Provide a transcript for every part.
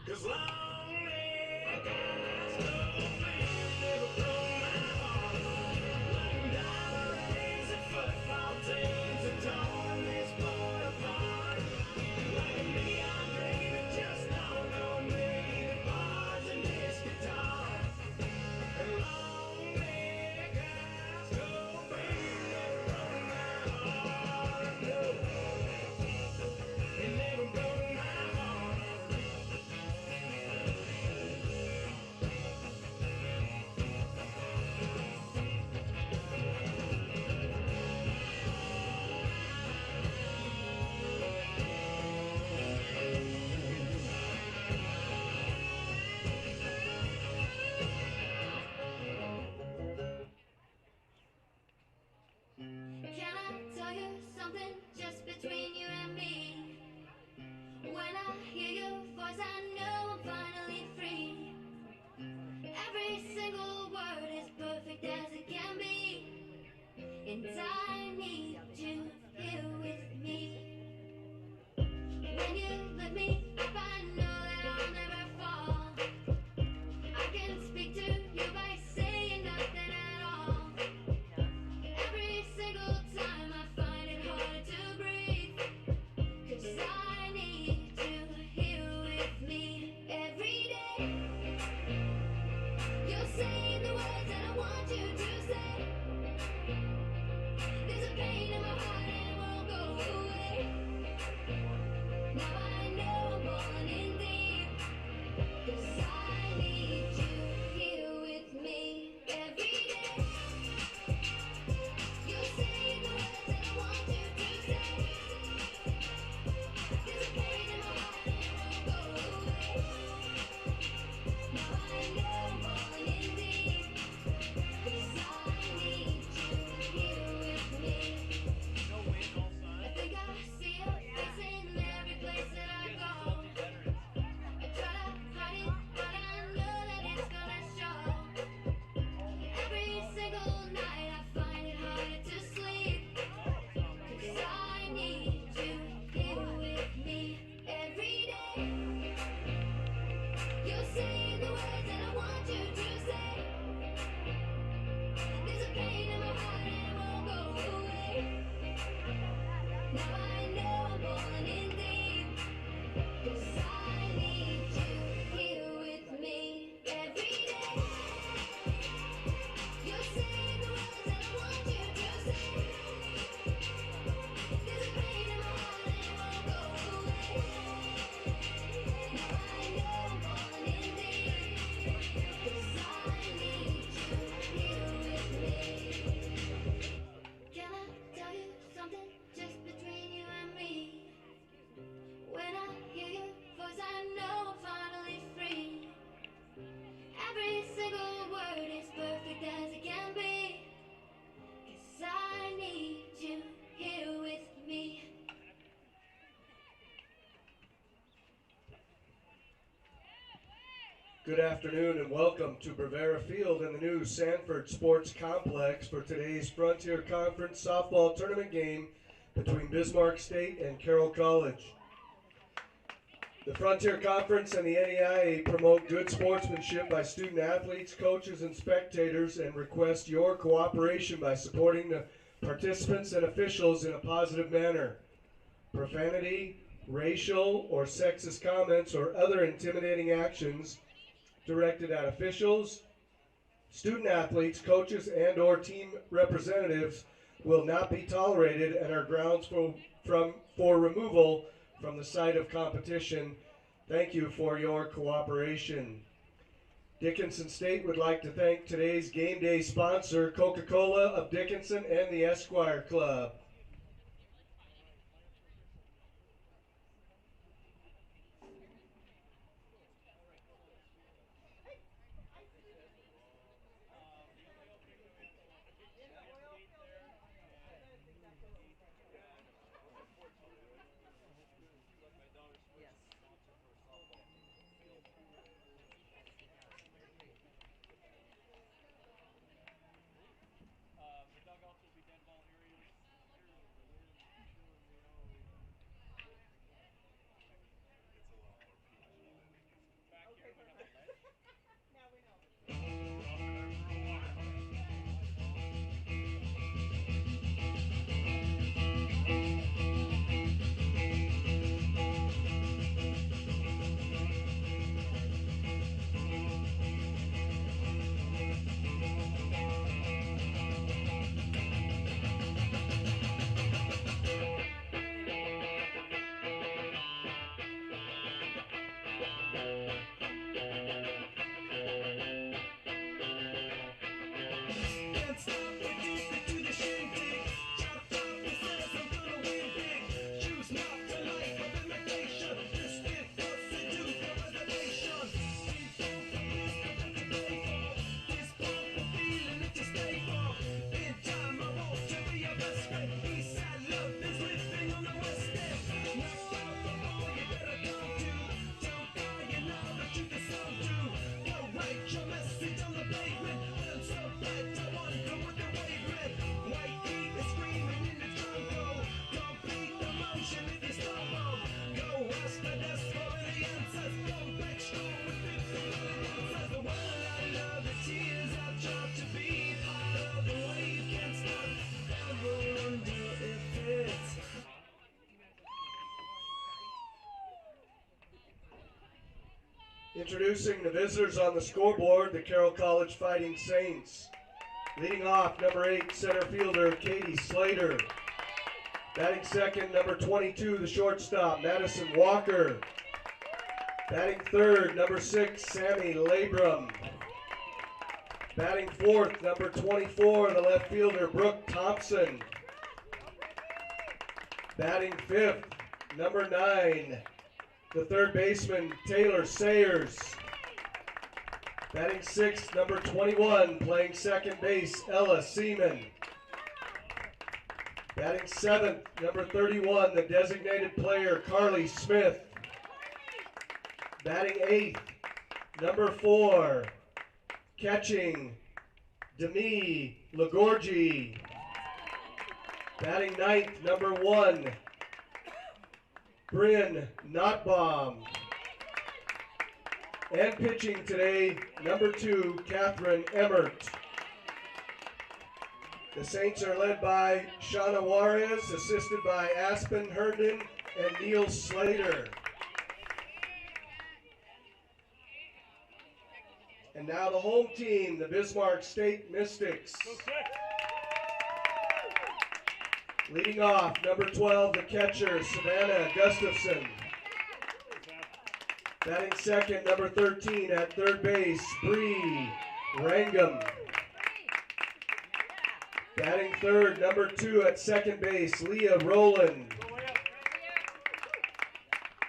'Cause long neck eyes complete never broke my heart. Like diamond rings and football teams that torn this boy apart. Like a neon dream that just dawned on me. The bars and this guitar. And long neck eyes complete never broke my heart. No, it never broke my heart. Can I tell you something just between you and me? When I hear your voice, I know I'm finally free. Every single word is perfect as it can be. And I need you here with me. When you lift me up, I know that I'll never fall. I can speak to you by saying nothing at all. Every single time I find it harder to breathe. 'Cause I need you here with me every day. You're saying the words that I want you to say. There's a pain in my heart and it won't go away. Now I know I'm falling in deep. 'Cause I need you here with me every day. You're saying the words that I want you to say. There's a pain in my heart and it won't go away. Now I know I'm falling in deep. 'Cause I need you here with me. I think I see your face in every place that I go. I try to hide it, but I know that it's gonna show. Every single night I find it harder to sleep. 'Cause I need you here with me every day. You're saying the words that I want you to say. There's a pain in my heart and it won't go away. Now I know I'm falling in deep. 'Cause I need you here with me every day. You're saying the words that I want you to say. There's a pain in my heart and it won't go away. Now I know I'm falling in deep. 'Cause I need you here with me. Can I tell you something just between you and me? When I hear your voice, I know I'm finally free. Every single word is perfect as it can be. 'Cause I need you here with me. Good afternoon and welcome to Bravera Field and the new Sanford Sports Complex for today's Frontier Conference softball tournament game between Bismarck State and Carroll College. The Frontier Conference and the NEIA promote good sportsmanship by student athletes, coaches, and spectators and request your cooperation by supporting the participants and officials in a positive manner. Profanity, racial, or sexist comments or other intimidating actions directed at officials, student athletes, coaches, and or team representatives will not be tolerated and are grounds for removal from the site of competition. Thank you for your cooperation. Dickinson State would like to thank today's game day sponsor, Coca-Cola of Dickinson and the Esquire Club. Introducing the visitors on the scoreboard, the Carroll College Fighting Saints. Leading off, number 8, center fielder Katie Slater. Batting second, number 22, the shortstop, Madison Walker. Batting third, number 6, Sammy Labrum. Batting fourth, number 24, the left fielder, Brooke Thompson. Batting fifth, number 9, the third baseman, Taylor Sayers. Batting sixth, number 21, playing second base, Ella Seaman. Batting seventh, number 31, the designated player, Carly Smith. Batting eighth, number 4, catching, Demi Lagorgi. Batting ninth, number 1, Bryn Notbaum. And pitching today, number 2, Catherine Emmert. The Saints are led by Shauna Juarez, assisted by Aspen Herndon and Neil Slater. And now the home team, the Bismarck State Mystics. Leading off, number 12, the catcher, Savannah Gustafson. Batting second, number 13, at third base, Bree Rangam. Batting third, number 2, at second base, Leah Rowland.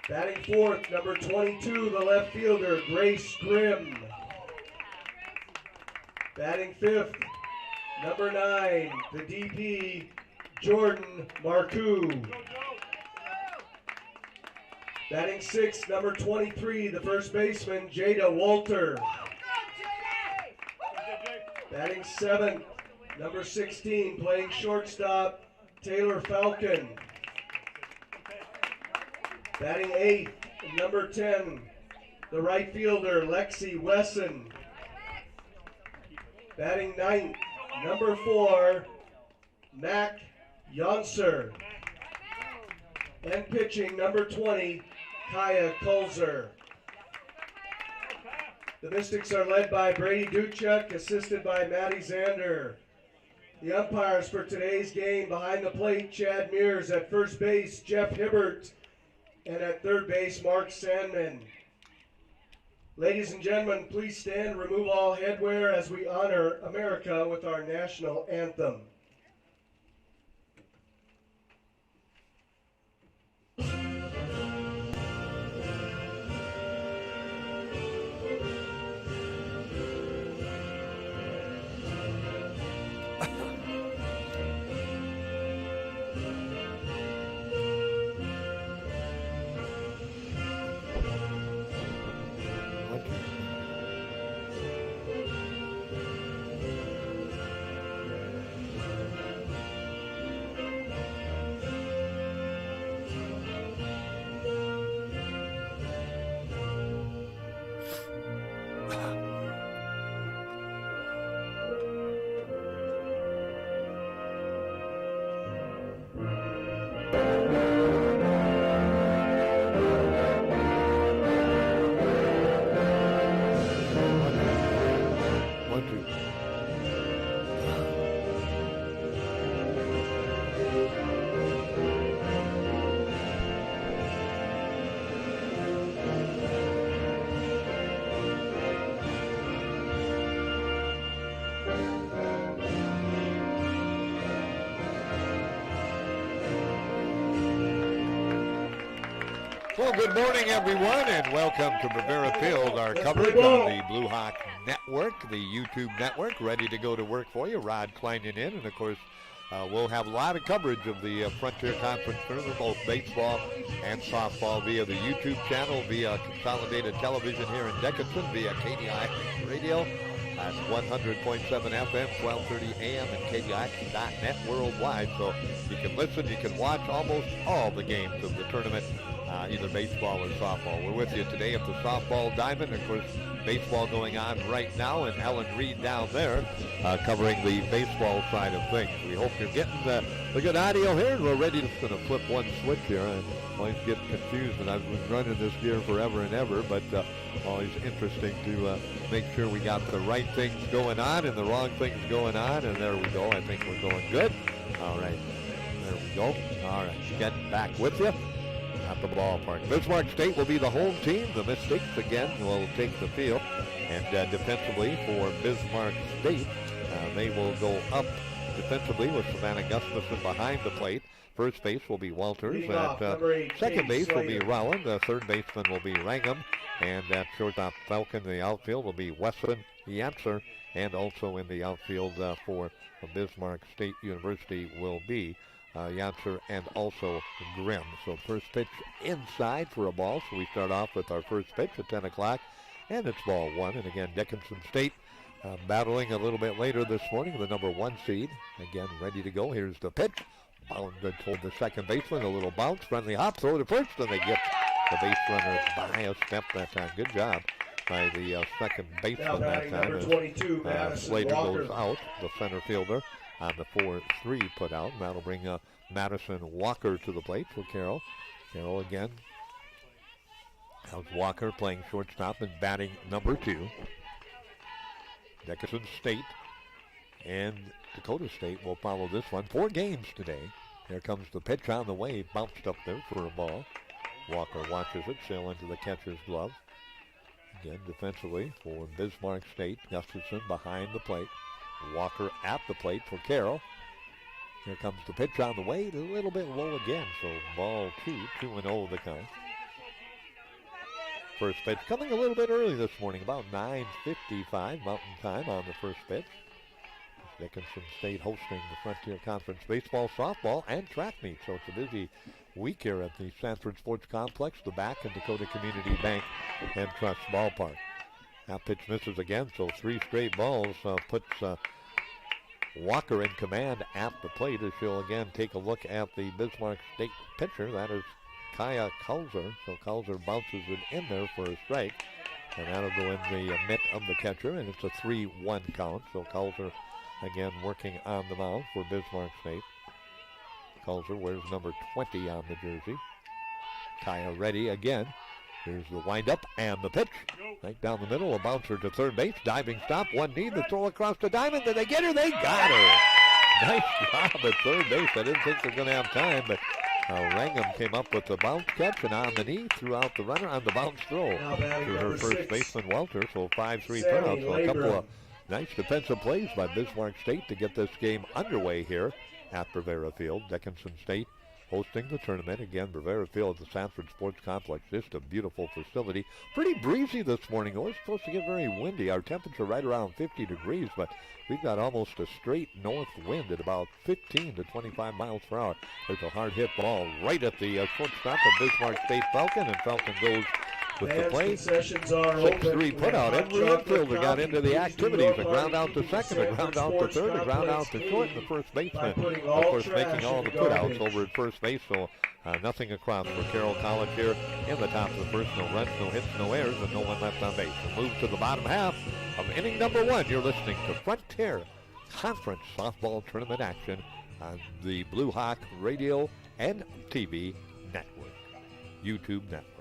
Batting fourth, number 22, the left fielder, Grace Grimm. Batting fifth, number 9, the DP, Jordan Marcoux. Batting sixth, number 23, the first baseman, Jada Walter. Batting seventh, number 16, playing shortstop, Taylor Falcon. Batting eighth, number 10, the right fielder, Lexi Wesson. Batting ninth, number 4, Mac Yonser. And pitching, number 20, Kaya Kulzer. The Mystics are led by Brady Duchuk, assisted by Maddie Zander. The umpires for today's game, behind the plate, Chad Mears. At first base, Jeff Hibbert. And at third base, Mark Sandman. Ladies and gentlemen, please stand, remove all headwear as we honor America with our national anthem. Well, good morning, everyone, and welcome to Bravera Field, our coverage on the Blue Hawk Network, the YouTube network, ready to go to work for you. Rod Kleinen in, and of course, we'll have a lot of coverage of the Frontier Conference tournament, both baseball and softball, via the YouTube channel, via consolidated television here in Dickinson, via KDI Radio at 100.7 FM, 1230 AM, and KDI.net worldwide. So you can listen, you can watch almost all the games of the tournament either baseball or softball. We're with you today at the softball diamond. Of course, baseball going on right now, and Ellen Reed down there covering the baseball side of things. We hope you're getting the good audio here, and we're ready to flip one switch here. I always get confused, and I've been running this gear forever and ever, but always interesting to make sure we got the right things going on and the wrong things going on, and there we go. I think we're going good. All right, there we go. All right, getting back with you at the ballpark. Bismarck State will be the home team. The Mystics again will take the field, and defensively for Bismarck State, they will go up defensively with Savannah Gustafson behind the plate. First base will be Walters. Second base will be Rowland. Third baseman will be Rangham. And at shortstop Falcon, the outfield will be Wesson, Yantzer. And also in the outfield for Bismarck State University will be Yantzer and also Grimm. So first pitch inside for a ball. So we start off with our first pitch at 10 o'clock. And it's ball one. And again, Dickinson State battling a little bit later this morning, the number 1 seed. Again, ready to go. Here's the pitch. Bounded toward the second baseman. A little bounce. Friendly hop. Throw to first. And they get the base runner by a step that time. Good job by the second baseman that time. Number 22, Slater goes out. The center fielder on the 4-3 put out. And that'll bring Madison Walker to the plate for Carroll. Carroll again. How's Walker playing shortstop and batting number 2. Dickinson State and Dakota State will follow this one. 4 games today. Here comes the pitch on the way. Bounced up there for a ball. Walker watches it sail into the catcher's glove. Again, defensively for Bismarck State. Gustafson behind the plate. Walker at the plate for Carroll. Here comes the pitch on the way. A little bit low again. So ball 2, 2-0 the count. First pitch coming a little bit early this morning, about 9:55 Mountain Time on the first pitch. Dickinson State hosting the Frontier Conference baseball, softball, and track meet. So it's a busy week here at the Sanford Sports Complex, the back in Dakota Community Bank and Trust Ballpark. That pitch misses again, so 3 straight balls puts Walker in command at the plate as she'll again take a look at the Bismarck State pitcher. That is Kaya Kulzer. So Kulzer bounces it in there for a strike, and that'll go in the mitt of the catcher, and it's a 3-1 count. So Kulzer again working on the mound for Bismarck State. Kulzer wears number 20 on the jersey. Kaya ready again. Here's the windup and the pitch. Right down the middle, a bouncer to third base. Diving stop, one knee, the throw across the diamond. Did they get her? They got her. Nice job at third base. I didn't think they were going to have time, but Rangham came up with the bounce catch and on the knee, threw out the runner on the bounce throw to her first baseman, Walter. So 5-3 turnout. So a couple of nice defensive plays by Bismarck State to get this game underway here at Bravera Field. Dickinson State hosting the tournament. Again, Bravera Field at the Sanford Sports Complex. Just a beautiful facility. Pretty breezy this morning. It was supposed to get very windy. Our temperature right around 50 degrees, but we've got almost a straight north wind at about 15 to 25 miles per hour. There's a hard hit ball right at the shortstop of Bismarck State Falcon, and Falcon goes with the play. 6-3 put out. Every infielder got into the activities. A ground out to second, a ground out to third, a ground out to short, and the first baseman, of course, making all the putouts over at first base. So nothing across for Carroll College here in the top of the first. No runs, no hits, no errors, and no one left on base. We'll move to the bottom half of inning number 1. You're listening to Frontier Conference Softball Tournament action on the Blue Hawk Radio and TV Network, YouTube Network.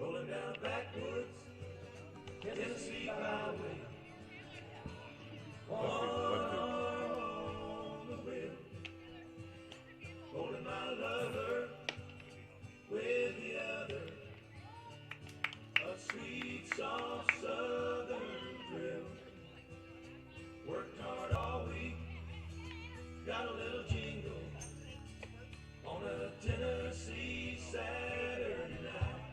Rolling down backwoods, Tennessee highway. On the wheel, holding my lover with the other. A sweet, soft southern thrill. Worked hard all week, got a little jingle on a Tennessee Saturday night.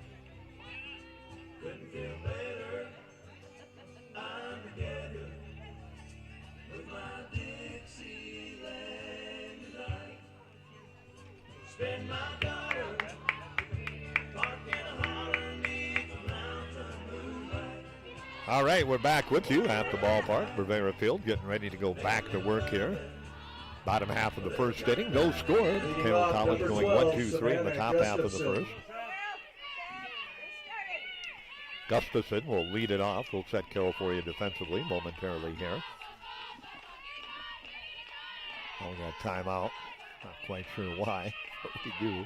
Couldn't feel better. I'm together with my Dixieland tonight. Spend my daughter parked in a holler 'neath the mountain moonlight. All right, we're back with you at the ballpark, Bravera Field, getting ready to go back to work here. Bottom half of the first inning, no score. Carroll College going 1-2-3 in the top half of the first. Gustafson will lead it off. We'll set Carroll for you defensively momentarily here. Oh, we got timeout. Not quite sure why, but we do.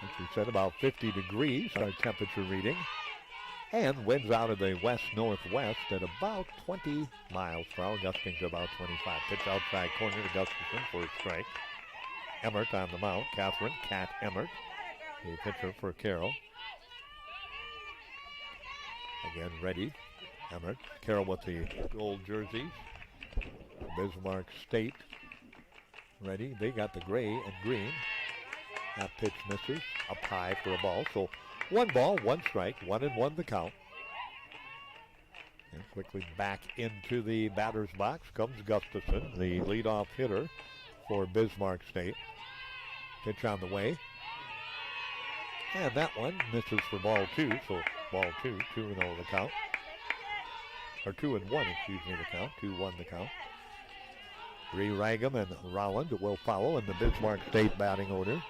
As we said, about 50 degrees, our temperature reading. And winds out of the west-northwest at about 20 miles per hour, gusting to about 25. Pitch outside corner to Gustafson for a strike. Emmert on the mound. Catherine Cat Emmert, the pitcher for Carroll. Again, ready. Emmert. Carroll with the gold jerseys. Bismarck State. Ready. They got the gray and green. That pitch misses. Up high for a ball. So 1 ball, 1 strike, 1-1 the count. And quickly back into the batter's box comes Gustafson, the leadoff hitter for Bismarck State. Pitch on the way. And that one misses for ball 2, so ball 2, 2-0 the count. Or 2-1, excuse me, the count, 2-1 the count. Bree Ragam and Rowland will follow in the Bismarck State batting order.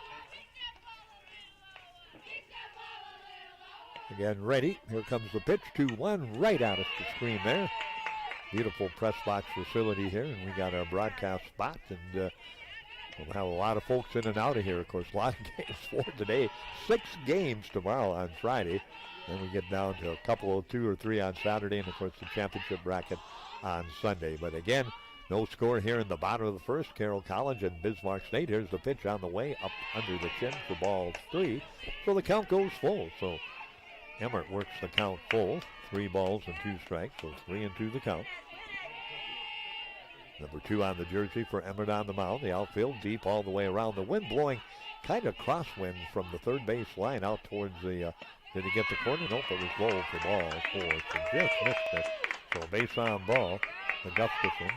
Again, ready. Here comes the pitch. 2-1 right out of the screen there. Beautiful press box facility here, and we got our broadcast spot, and we'll have a lot of folks in and out of here. Of course, a lot of games for today. 6 games tomorrow on Friday. Then we get down to a couple of 2 or 3 on Saturday, and of course the championship bracket on Sunday. But again, no score here in the bottom of the first. Carroll College and Bismarck State. Here's the pitch on the way up under the chin for ball 3. So the count goes full. So Emmert works the count full. 3 balls and 2 strikes, so 3-2 the count. Number 2 on the jersey for Emmert on the mound. The outfield deep all the way around. The wind blowing kind of crosswind from the third base line out towards the, did he get the corner? Nope, it was low for ball 4. So just missed it. So base on ball to Gustafson.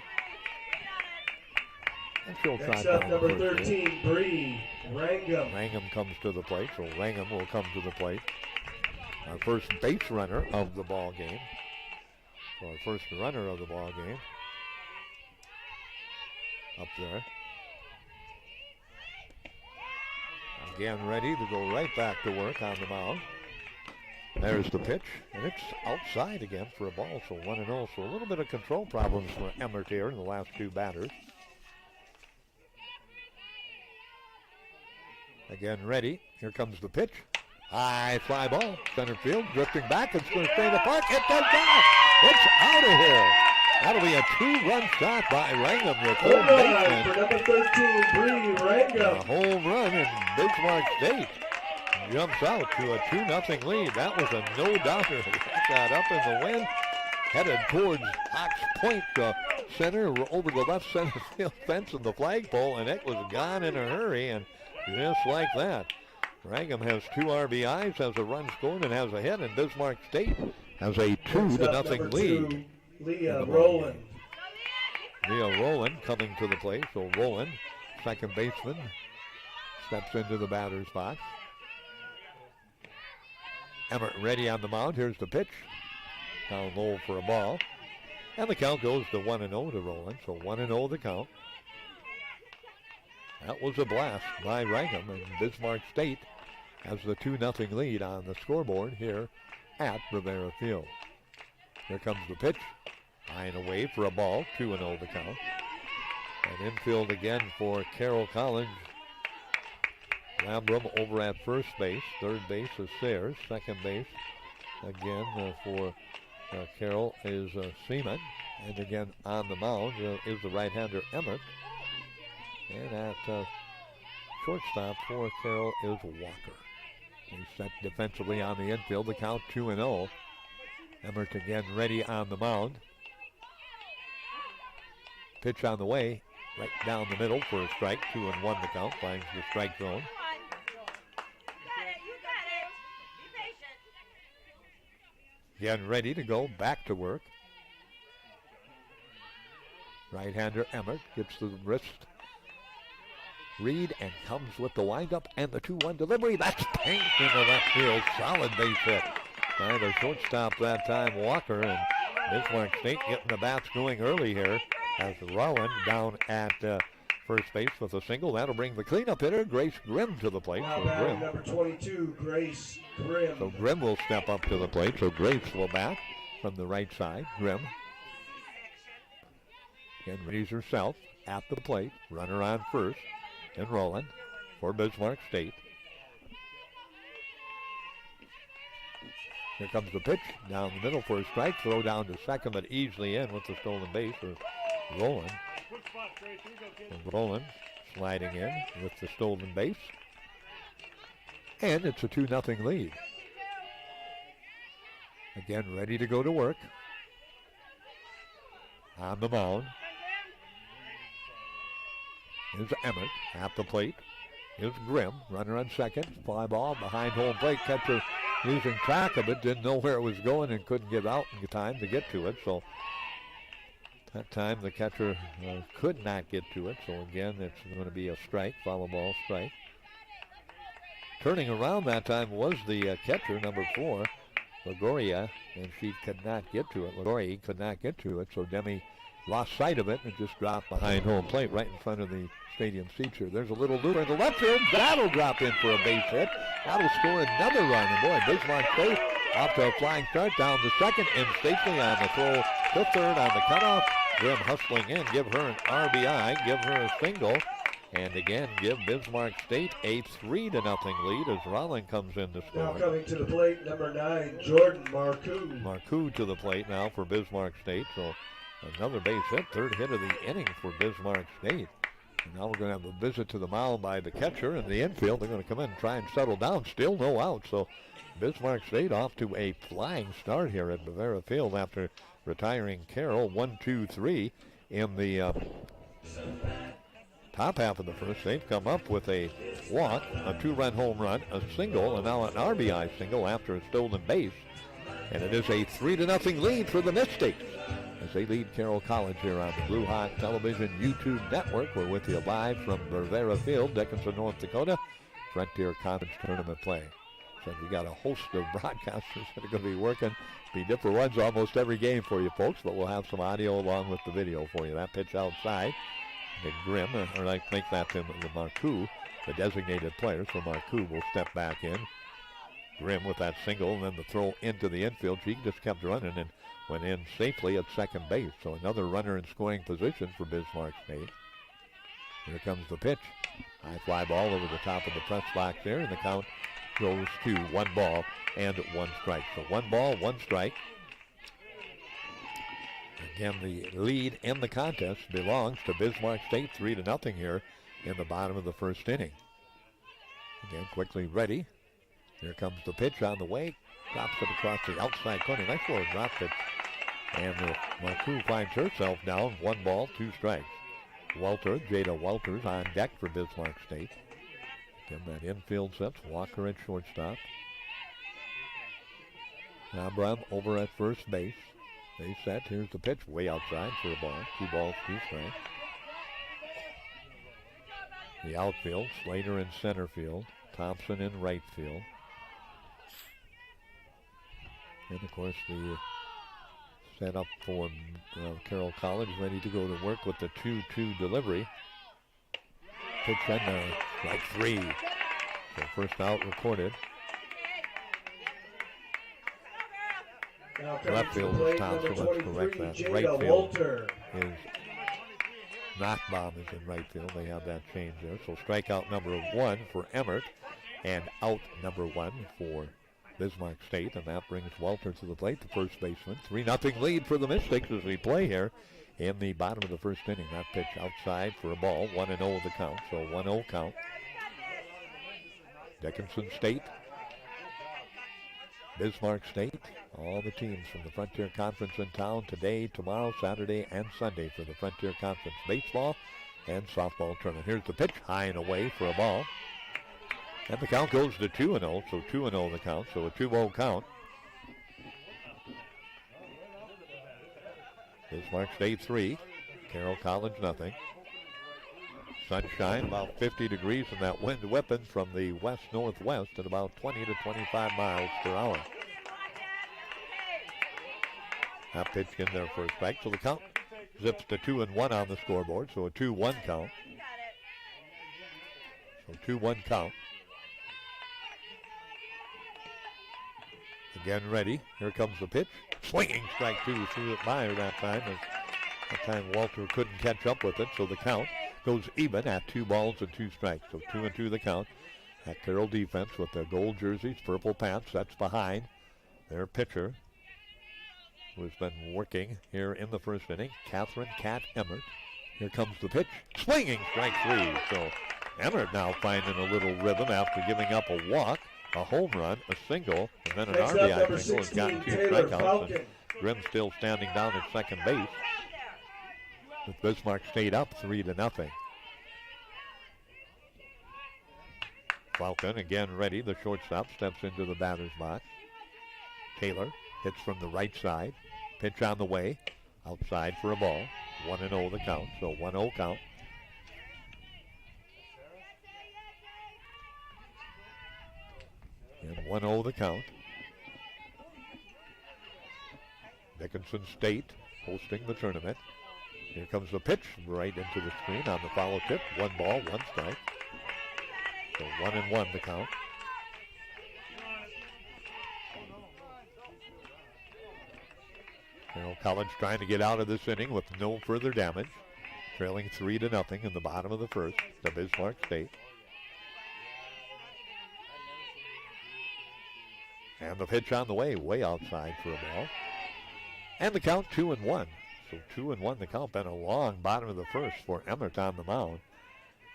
And she'll Next try up, down number the first 13, Bree Rangam. Rangam comes to the plate, so Rangam will come to the plate. Our first base runner of the ball game. So our first runner of the ball game. Up there. Again ready to go right back to work on the mound. There's the pitch, and it's outside again for a ball, so 1-0. So a little bit of control problems for Emmert here in the last 2 batters. Again ready. Here comes the pitch. High fly ball, center field, drifting back. It's going to stay in the park. It does not. It's out of here. That'll be a 2-run shot by Rangam, the third baseman. For number 13, Bree Rangam. A home run, and Bismarck State jumps out to a 2-0 lead. That was a no-doubter. Got up in the wind, headed towards Hawks Point center, over the left center field fence and the flagpole, and it was gone in a hurry, and just like that. Rangam has 2 RBIs, has a run scored, and has a hit, and Bismarck State has a 2-0 lead. Leah Rowland. Leah Rowland coming to the plate, so Rowland, second baseman, steps into the batter's box. Emmert ready on the mound. Here's the pitch. Down low for a ball. And the count goes to 1-0 to Rowland, so 1-0 the count. That was a blast by Rangam, and Bismarck State has the 2-0 lead on the scoreboard here at Bravera Field. Here comes the pitch. High and away for a ball, 2-0 the count. And infield again for Carroll College. Lambrum over at first base. Third base is Sayers. Second base again for Carroll is Seaman. And again on the mound is the right-hander Emmert. And at shortstop for Carroll is Walker. He's set defensively on the infield. The count 2-0. Emmert again ready on the mound. Pitch on the way. Right down the middle for a strike. 2-1 the count. Finds the strike zone. Again ready to go back to work. Right-hander Emmert gets the wrist read and comes with the windup and the 2-1 delivery. That's tanked into left field. Solid base hit by the shortstop that time, Walker. And Bismarck State getting the bats going early here as Rowan down at first base with a single. That'll bring the cleanup hitter, Grace Grimm, to the plate. Now So batting Grimm. number 22, Grace Grimm. So Grimm will step up to the plate. So Grace will bat from the right side. Grimm. Again, readies herself at the plate. Runner on first. And rolling for Bismarck State. Here comes the pitch down the middle for a strike. Throw down to second, but easily in with the stolen base for Roland. Roland sliding in with the stolen base. And it's a 2-0 lead. Again, ready to go to work. On the mound is Emmett at the plate. Is Grimm, runner on second. Fly ball behind home plate. Catcher losing track of it, didn't know where it was going and couldn't get out in time to get to it. So that time the catcher could not get to it. So again, it's going to be a strike, foul ball strike. Turning around that time was the catcher, number 4, Lagoria, and she could not get to it. Lagoria could not get to it, so Demi lost sight of it and just dropped behind home plate right in front of the stadium seats here. There's a little looper in the left field. That'll drop in for a base hit. That'll score another run. And boy, Bismarck State off to a flying start down to second and safely on the throw to third on the cutoff. Grimm hustling in, give her an RBI, give her a single, and again give Bismarck State a 3-0 lead as Rolling comes in to Now score. coming to the plate, number 9, Jordan Marcoux. Marcoux to the plate now for Bismarck State. So another base hit, third hit of the inning for Bismarck State. And now we're going to have a visit to the mound by the catcher in the infield. They're going to come in and try and settle down. Still no out. So Bismarck State off to a flying start here at Bravera Field after retiring Carroll 1-2-3 in the top half of the first. They've come up with a walk, a 2-run home run, a single, and now an RBI single after a stolen base. And it is a 3-0 lead for the Mystics as they lead Carroll College here on the Blue Hawk Television YouTube Network. We're with you live from Bravera Field, Dickinson, North Dakota, Frontier Conference Tournament play. So we got a host of broadcasters that are going to be working. Be different ones almost every game for you folks, but we'll have some audio along with the video for you. That pitch outside. And Grimm, or like make that to the Marcoux, the designated player. So Marcoux will step back in. Grimm with that single, and then the throw into the infield. She just kept running and went in safely at second base. So another runner in scoring position for Bismarck State. Here comes the pitch. High fly ball over the top of the press box there, and the count goes to 1 ball and 1 strike. So 1 ball, 1 strike. Again, the lead in the contest belongs to Bismarck State, 3-0 here in the bottom of the first inning. Again, quickly ready. Here comes the pitch on the way. Drops it across the outside corner. Nice little drop pitch. And Marcoux finds herself down 1 ball, 2 strikes. Jada Walters on deck for Bismarck State. Again, that infield sets. Walker at shortstop. Abram over at first base. They set. Here's the pitch way outside for a ball. 2 balls, 2 strikes. The outfield, Slater in center field. Thompson in right field. And of course the setup for Carroll College, ready to go to work with the 2-2 delivery. Pitch and strike 3. So first out recorded. Left field is Thompson, let's correct that. Right field is Knockbaum is in right field. They have that change there. So strikeout number 1 for Emmert and out number 1 for Bismarck State, and that brings Walter to the plate, the first baseman. 3-0 lead for the Mystics as we play here in the bottom of the first inning. That pitch outside for a ball, 1-0 the count, so 1-0 count. Dickinson State, Bismarck State, all the teams from the Frontier Conference in town today, tomorrow, Saturday, and Sunday for the Frontier Conference baseball and softball tournament. Here's the pitch, high and away for a ball. And the count goes to 2-0, so 2-0 the count, so a 2-0 count. Bismarck State 3, Carroll College nothing. Sunshine, about 50 degrees, and that wind whipping from the west-northwest at about 20 to 25 miles per hour. That pitch in there for a strike. So the count zips to 2-1 on the scoreboard. So a 2-1 count. So 2-1 count. Again ready. Here comes the pitch. Swinging strike two. Threw it by her that time. That time Walter couldn't catch up with it. So the count goes even at 2 balls and 2 strikes. So 2-2 the count. That Carroll defense with their gold jerseys, purple pants. That's behind their pitcher, who's been working here in the first inning, Catherine Cat Emmert. Here comes the pitch. Swinging strike 3. So Emmert now finding a little rhythm after giving up a walk, a home run, a single, and then an Next up, RBI number single. Has gotten 2 16, Taylor strikeouts. Falcon. And Grimm still standing down at second base. With Bismarck State up 3-0. Falcon again ready. The shortstop steps into the batter's box. Taylor hits from the right side. Pitch on the way. Outside for a ball. 1-0 the count. So 1-0 count. And 1-0 the count. Dickinson State hosting the tournament. Here comes the pitch right into the screen on the foul tip. 1 ball, 1 strike. So 1-1 the count. Carroll College trying to get out of this inning with no further damage. Trailing 3-0 in the bottom of the first to Bismarck State. And the pitch on the way outside for a ball. And the count 2-1. So 2-1 the count. Been a long bottom of the first for Emmert on the mound.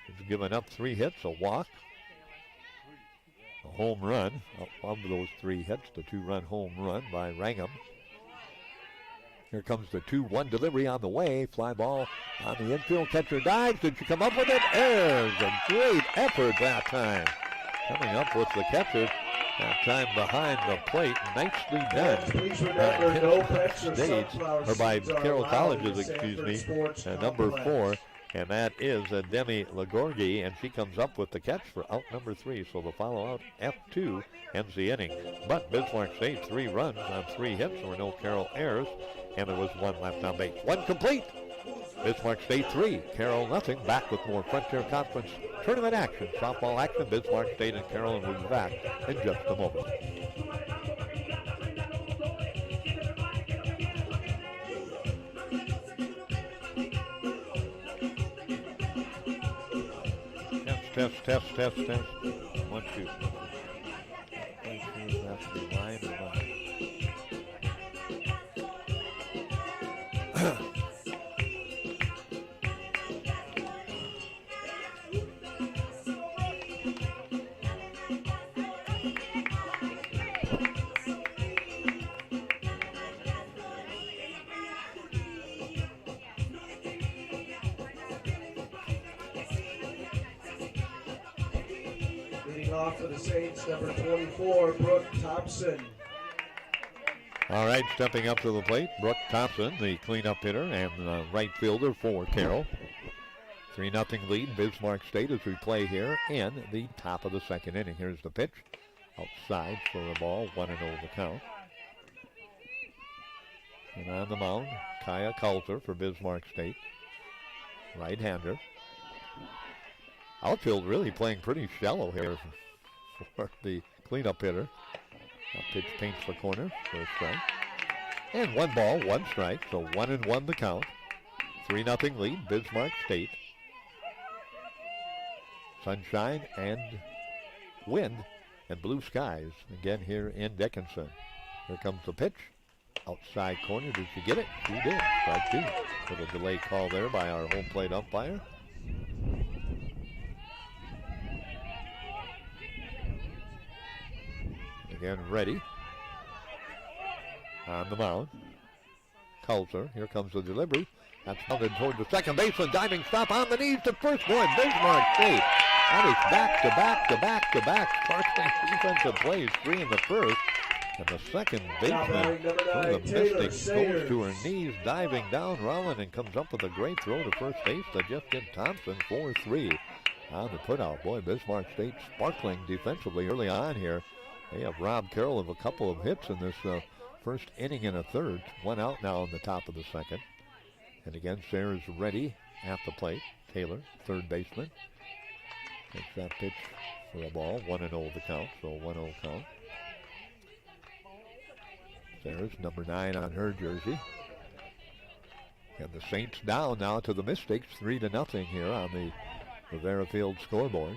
He's given up 3 hits, a walk, a home run. Of those 3 hits, the 2-run home run by Rangham. Here comes the 2-1 delivery on the way. Fly ball on the infield. Catcher dives. Did she come up with it? There's a great effort that time. Coming up with the catcher. That time behind the plate. Nicely done. Please remember, no pets or Stage, sunflower or by seeds are Carroll allowed College's, in the excuse Sanford me, Sports number Complex. 4. And that is Demi Lagorgi, and she comes up with the catch for out number 3. So the follow out F2 ends the inning. But Bismarck State 3 runs on 3 hits. There were no Carroll errors, and there was 1 left on base. 1 complete. Bismarck State 3, Carroll nothing. Back with more Frontier Conference tournament action, softball action. Bismarck State and Carroll, and we'll be back in just a moment. Test. 1, 2. That's the line or not. Off for the Saints, number 24, Brooke Thompson. All right, stepping up to the plate, Brooke Thompson, the cleanup hitter and right fielder for Carroll. 3-0 lead, Bismarck State, as we play here in the top of the second inning. Here's the pitch. Outside for a ball, 1-0 the count. And on the mound, Kaya Coulter for Bismarck State. Right-hander. Outfield really playing pretty shallow here for the cleanup hitter. That pitch paints the corner for a strike. And 1 ball, 1 strike, so 1-1 the count. 3-0 lead, Bismarck State. Sunshine and wind and blue skies again here in Dickinson. Here comes the pitch. Outside corner, did she get it? She did, strike 2. Little delay call there by our home plate umpire. Again, ready. On the mound. Coulter. Here comes the delivery. That's pounded toward the second baseman. Diving stop on the knees to first one. Bismarck State. That is back-to-back. Sparkling defensive plays. 3 in the first. And the second baseman from the Mystics goes to her knees, diving down, rolling, and comes up with a great throw to first base to Justin Thompson. 4-3 on the putout. Boy, Bismarck State sparkling defensively early on here. They have robbed Carroll of a couple of hits in this first inning and a third. One out now in the top of the second. And again, Sayers ready at the plate. Taylor, third baseman. Takes that pitch for a ball. 1-0 the count, so 1-0 count. Sayers, number 9 on her jersey. And the Saints down now to the Mystics, 3-0 here on the Bravera Field scoreboard.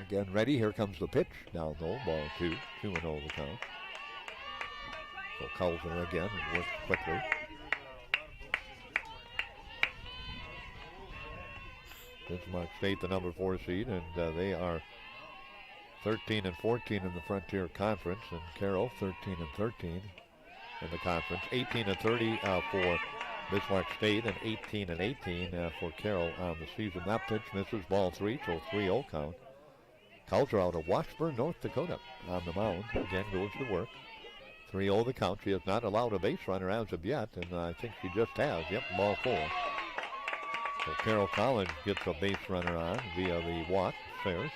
Again, ready. Here comes the pitch. Down low, ball 2. 2-0 the count. So Kulzer again and works quickly. Bismarck State, the number 4 seed, and they are 13-14 in the Frontier Conference, and Carroll 13-13 in the conference. 18-30 for Bismarck State, and 18-18 for Carroll on the season. That pitch misses, ball 3, so 3-0 count. Kulzer out of Washburn, North Dakota on the mound. Again goes to work. 3-0 the count. She has not allowed a base runner as of yet, and I think she just has. Yep, ball 4. So Carroll College gets a base runner on via the walk, Sayers.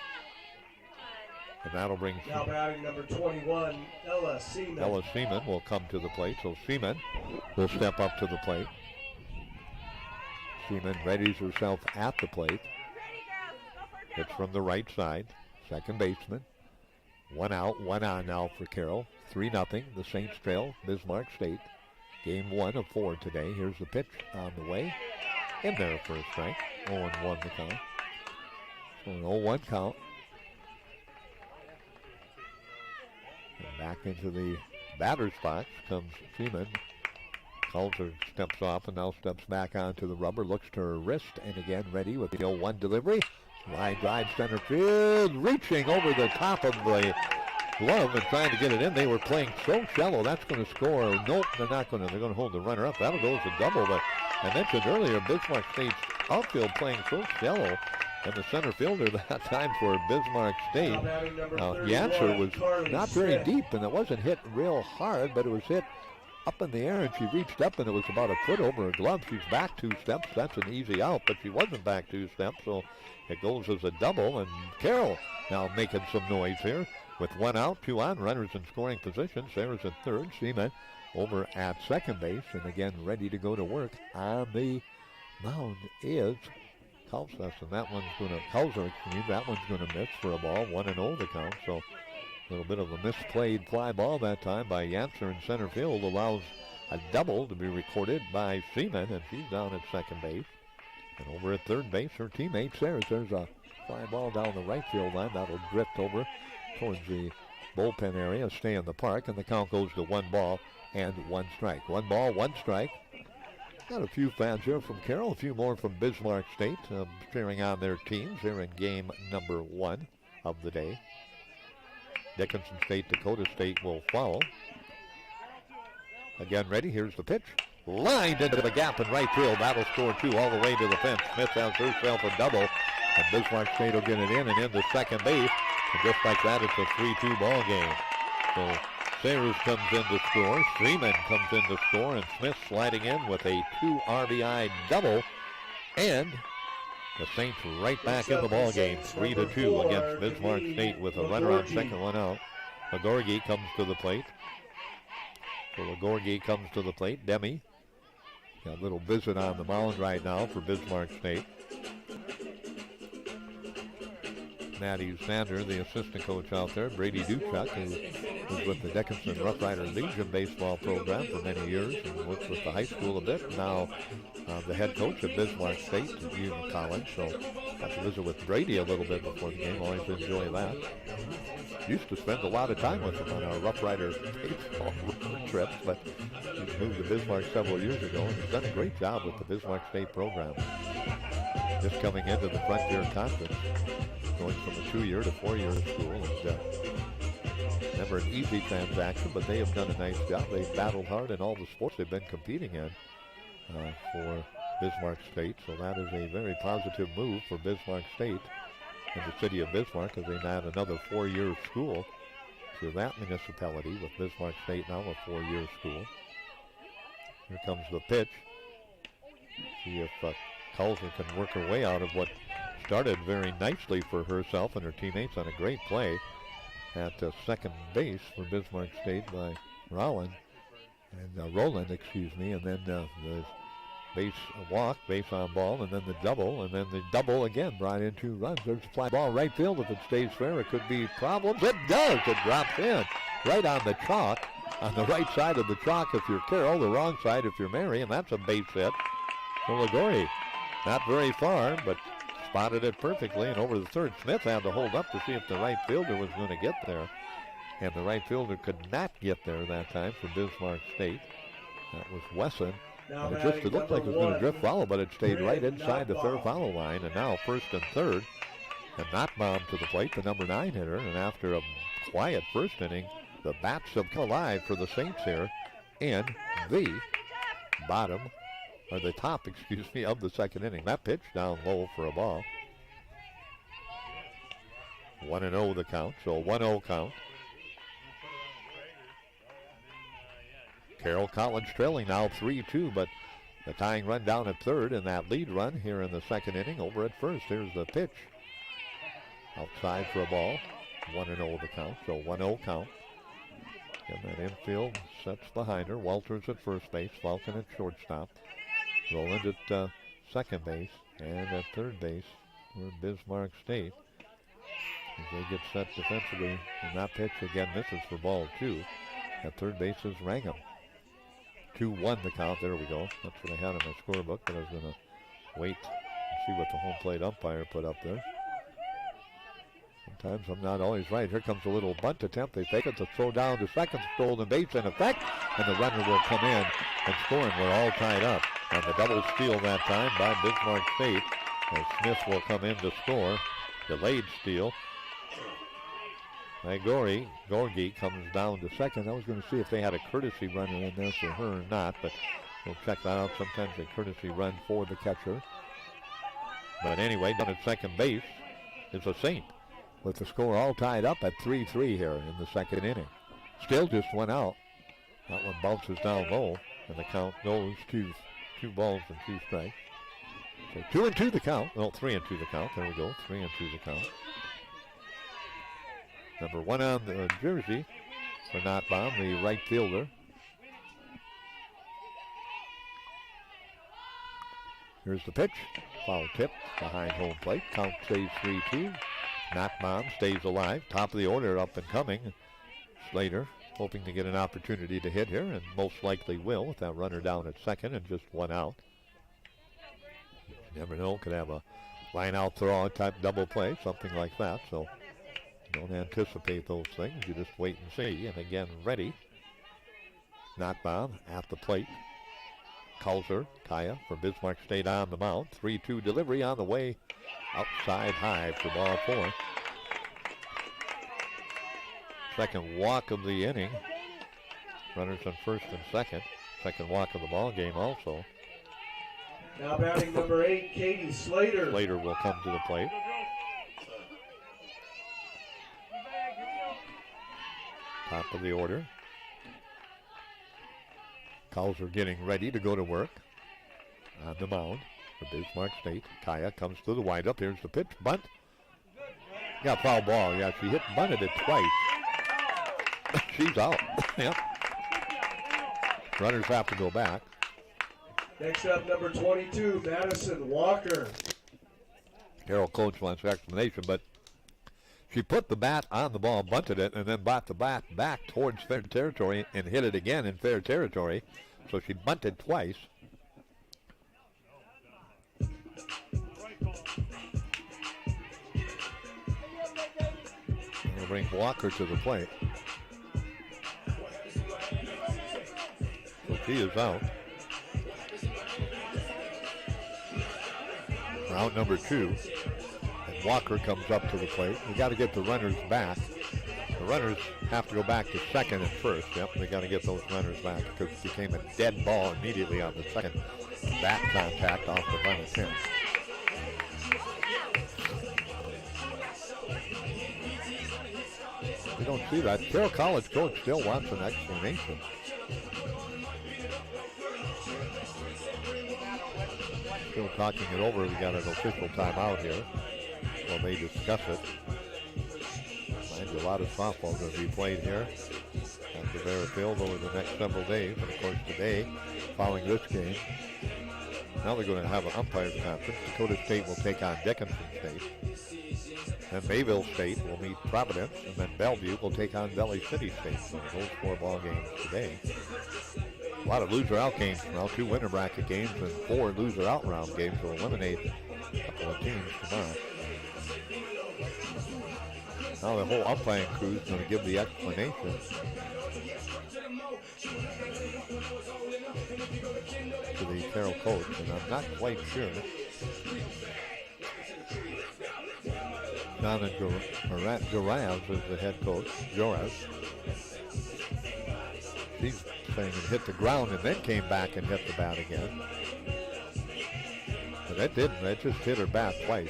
And that'll bring... Now batting number 21, Ella Seaman. Ella Seaman will come to the plate, so Seaman will step up to the plate. Seaman readies herself at the plate. It's from the right side. Second baseman. 1 out, 1 on now for Carroll. 3-0. The Saints trail Bismarck State. Game 1 of 4 today. Here's the pitch on the way. In there for a strike. 0-1 the count. So an 0-1 count. And back into the batter's box comes Seaman. Kulzer steps off and now steps back onto the rubber. Looks to her wrist and again ready with the 0-1 delivery. Line drive center field. Reaching over the top of the glove and trying to get it in. They were playing so shallow. That's going to score. Nope, they're not going to. They're going to hold the runner up. That'll go as a double. But I mentioned earlier, Bismarck State's outfield playing so shallow. And the center fielder that time for Bismarck State, Yancer, was not very deep, and it wasn't hit real hard, but it was hit up in the air, and she reached up, and it was about a foot over her glove. She's back 2 steps. That's an easy out, but she wasn't back 2 steps, so it goes as a double. And Carroll now making some noise here with 1 out, 2 on, runners in scoring position. Sayers at third, Seaman over at second base, and again ready to go to work on the mound is Kulzer, and that one's going to that one's going to miss for a ball. 1-0 the count. So a little bit of a misplayed fly ball that time by Yancer in center field allows a double to be recorded by Seaman, and she's down at second base. And over at third base, her teammate Sayers. There's a fly ball down the right field line that'll drift over towards the bullpen area, stay in the park, and the count goes to 1 ball and 1 strike. 1 ball, 1 strike. Got a few fans here from Carroll, a few more from Bismarck State, cheering on their teams here in game number 1 of the day. Dickinson State, Dakota State will follow. Again ready, here's the pitch. Lined into the gap in right field. That'll score 2 all the way to the fence. Smith has herself a double, and Bismarck State will get it in and into second base. And just like that, it's a 3-2 ball game. So Sayers comes in to score, Freeman comes in to score, and Smith sliding in with a 2 RBI double, and the Saints right back in the ball game, 3-2 against Bismarck State with a runner on second, 1 out. Lagorgi comes to the plate. So Lagorgi comes to the plate. Demi got a little visit on the mound right now for Bismarck State. Maddie Sander, the assistant coach out there. Brady Duchuk, who was with the Dickinson Rough Rider Legion baseball program for many years and worked with the high school a bit. Now the head coach at Bismarck State at Union College. So got to visit with Brady a little bit before the game. Always enjoy that. Used to spend a lot of time with him on our Rough Rider baseball trips, but he moved to Bismarck several years ago and has done a great job with the Bismarck State program. Just coming into the Frontier Conference, going from a 2-year to 4-year school, and never an easy transaction, but they have done a nice job. They've battled hard in all the sports they've been competing in for Bismarck State, so that is a very positive move for Bismarck State and the city of Bismarck, as they add another 4-year school to that municipality, with Bismarck State now a 4-year school. Here comes the pitch. See if Kulzer can work her way out of what started very nicely for herself and her teammates on a great play at second base for Bismarck State by Rowan. and Roland, excuse me, and then the base walk, base on ball, and then the double again brought in 2 runs. There's a fly ball right field. If it stays fair, it could be problems. It does. It drops in right on the chalk, on the right side of the chalk if you're Carroll, the wrong side if you're Mary, and that's a base hit for Liguori. Not very far, but spotted it perfectly, and over the third. Smith had to hold up to see if the right fielder was going to get there, and the right fielder could not get there that time for Bismarck State. That was Wesson. Now And it looked like it was going to drift foul, but it stayed right inside the fair foul line. And now first and third. And Nottbaum to the plate, the number 9 hitter. And after a quiet first inning, the bats have come alive for the Saints here in the top, of the second inning. That pitch down low for a ball. 1-0 the count, so 1-0 count. Carroll College trailing now 3-2, but the tying run down at third and that lead run here in the second inning over at first. Here's the pitch. Outside for a ball. 1-0 the count, so 1-0 count. And that infield sets behind her. Walters at first base, Falcon at shortstop. Roland at second base and at third base for Bismarck State. As they get set defensively, and that pitch again misses for ball 2. At third base is Rangham. 2-1 the count. There we go. That's what I had in my scorebook, but I was going to wait and see what the home plate umpire put up there. Sometimes I'm not always right. Here comes a little bunt attempt. They fake it to throw down to second. Stolen base in effect, and the runner will come in and score, and we're all tied up. And the double steal that time by Bismarck State, as Smith will come in to score. Delayed steal. Gorgie comes down to second. I was going to see if they had a courtesy runner in there for her or not, but we'll check that out. Sometimes a courtesy run for the catcher. But anyway, down at second base is a Saint, with the score all tied up at 3-3 here in the second inning. Still just 1 out. That one bounces down low, and the count goes to 2 balls and 2 strikes. So 2-2 the count. No, 3-2 the count. There we go. 3-2 the count. Number 1 on the jersey for Nottbaum, the right fielder. Here's the pitch. Foul tip behind home plate. Count stays 3-2. Nottbaum stays alive. Top of the order up and coming. Slater hoping to get an opportunity to hit here, and most likely will with that runner down at second and just 1 out. You never know, could have a line-out throw type double play, something like that. So don't anticipate those things. You just wait and see. And again, ready. Nottbaum at the plate. Kaiser, Kaya for Bismarck State on the mound. 3-2 delivery on the way. Outside high for ball 4. Second walk of the inning. Runners on first and second. Second walk of the ball game also. Now batting number 8, Katie Slater. Slater will come to the plate. Top of the order. Kaiser getting ready to go to work on the mound for Bismarck State. Kaya comes to the windup. Here's the pitch. Bunt. Got foul ball. Yeah, she bunted it twice. She's out. Yep. Runners have to go back. Next up, number 22, Madison Walker. Carroll coach wants explanation, but she put the bat on the ball, bunted it, and then brought the bat back towards fair territory and hit it again in fair territory. So she bunted twice. We'll bring Walker to the plate. So she is out. Round number 2. And Walker comes up to the plate. We got to get the runners back. The runners have to go back to second and first. Yep, they got to get those runners back because it became a dead ball immediately on the second bat contact off the running pin. We don't see that. Carroll College coach still wants an explanation. Still talking it over. We got an official timeout here while they discuss it. Mind you, a lot of softball going to be played here on Bravera Field over the next several days. And of course today, following this game, now they're going to have an umpires conference. Dakota State will take on Dickinson State. Then Mayville State will meet Providence, and then Bellevue will take on Valley City State. So those 4 ball games today. A lot of loser-out games tomorrow, 2 winner bracket games and 4 loser-out round games will eliminate a couple of teams tomorrow. Now the whole umpiring crew is going to give the explanation to the Carroll coach, and I'm not quite sure. Jonathan Joraz is the head coach. Joraz. He's saying it hit the ground and then came back and hit the bat again. But that didn't. That just hit her bat twice.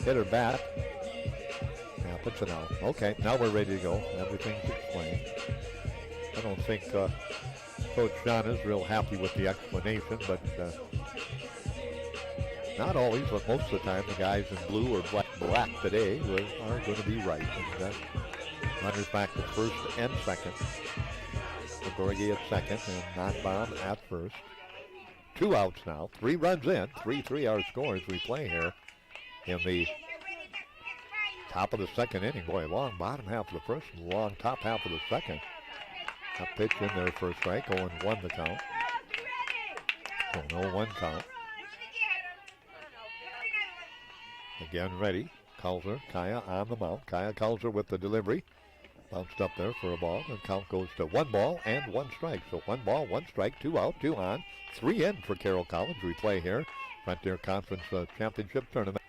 Hit her bat. Yeah, puts it out. Okay, now we're ready to go. Everything's explained. I don't think Coach John is real happy with the explanation, but not always, but most of the time the guys in blue or black today are going to be right. And runners back to first and second. Gorgie at second and Knockbaum at first. 2 outs now. 3 runs in. 3 our scores we play here in the top of the second inning. Boy, long bottom half of the first and long top half of the second. A pitch in there for a strike. 0-1 the count. So 0-1 count. Again ready. Kulzer, Kaya on the mound. Kaya Kulzer with the delivery. Bounced up there for a ball. The count goes to 1 ball and 1 strike. So 1 ball, 1 strike, 2 out, 2 on. 3 in for Carroll College. We play here. Frontier Conference Championship Tournament.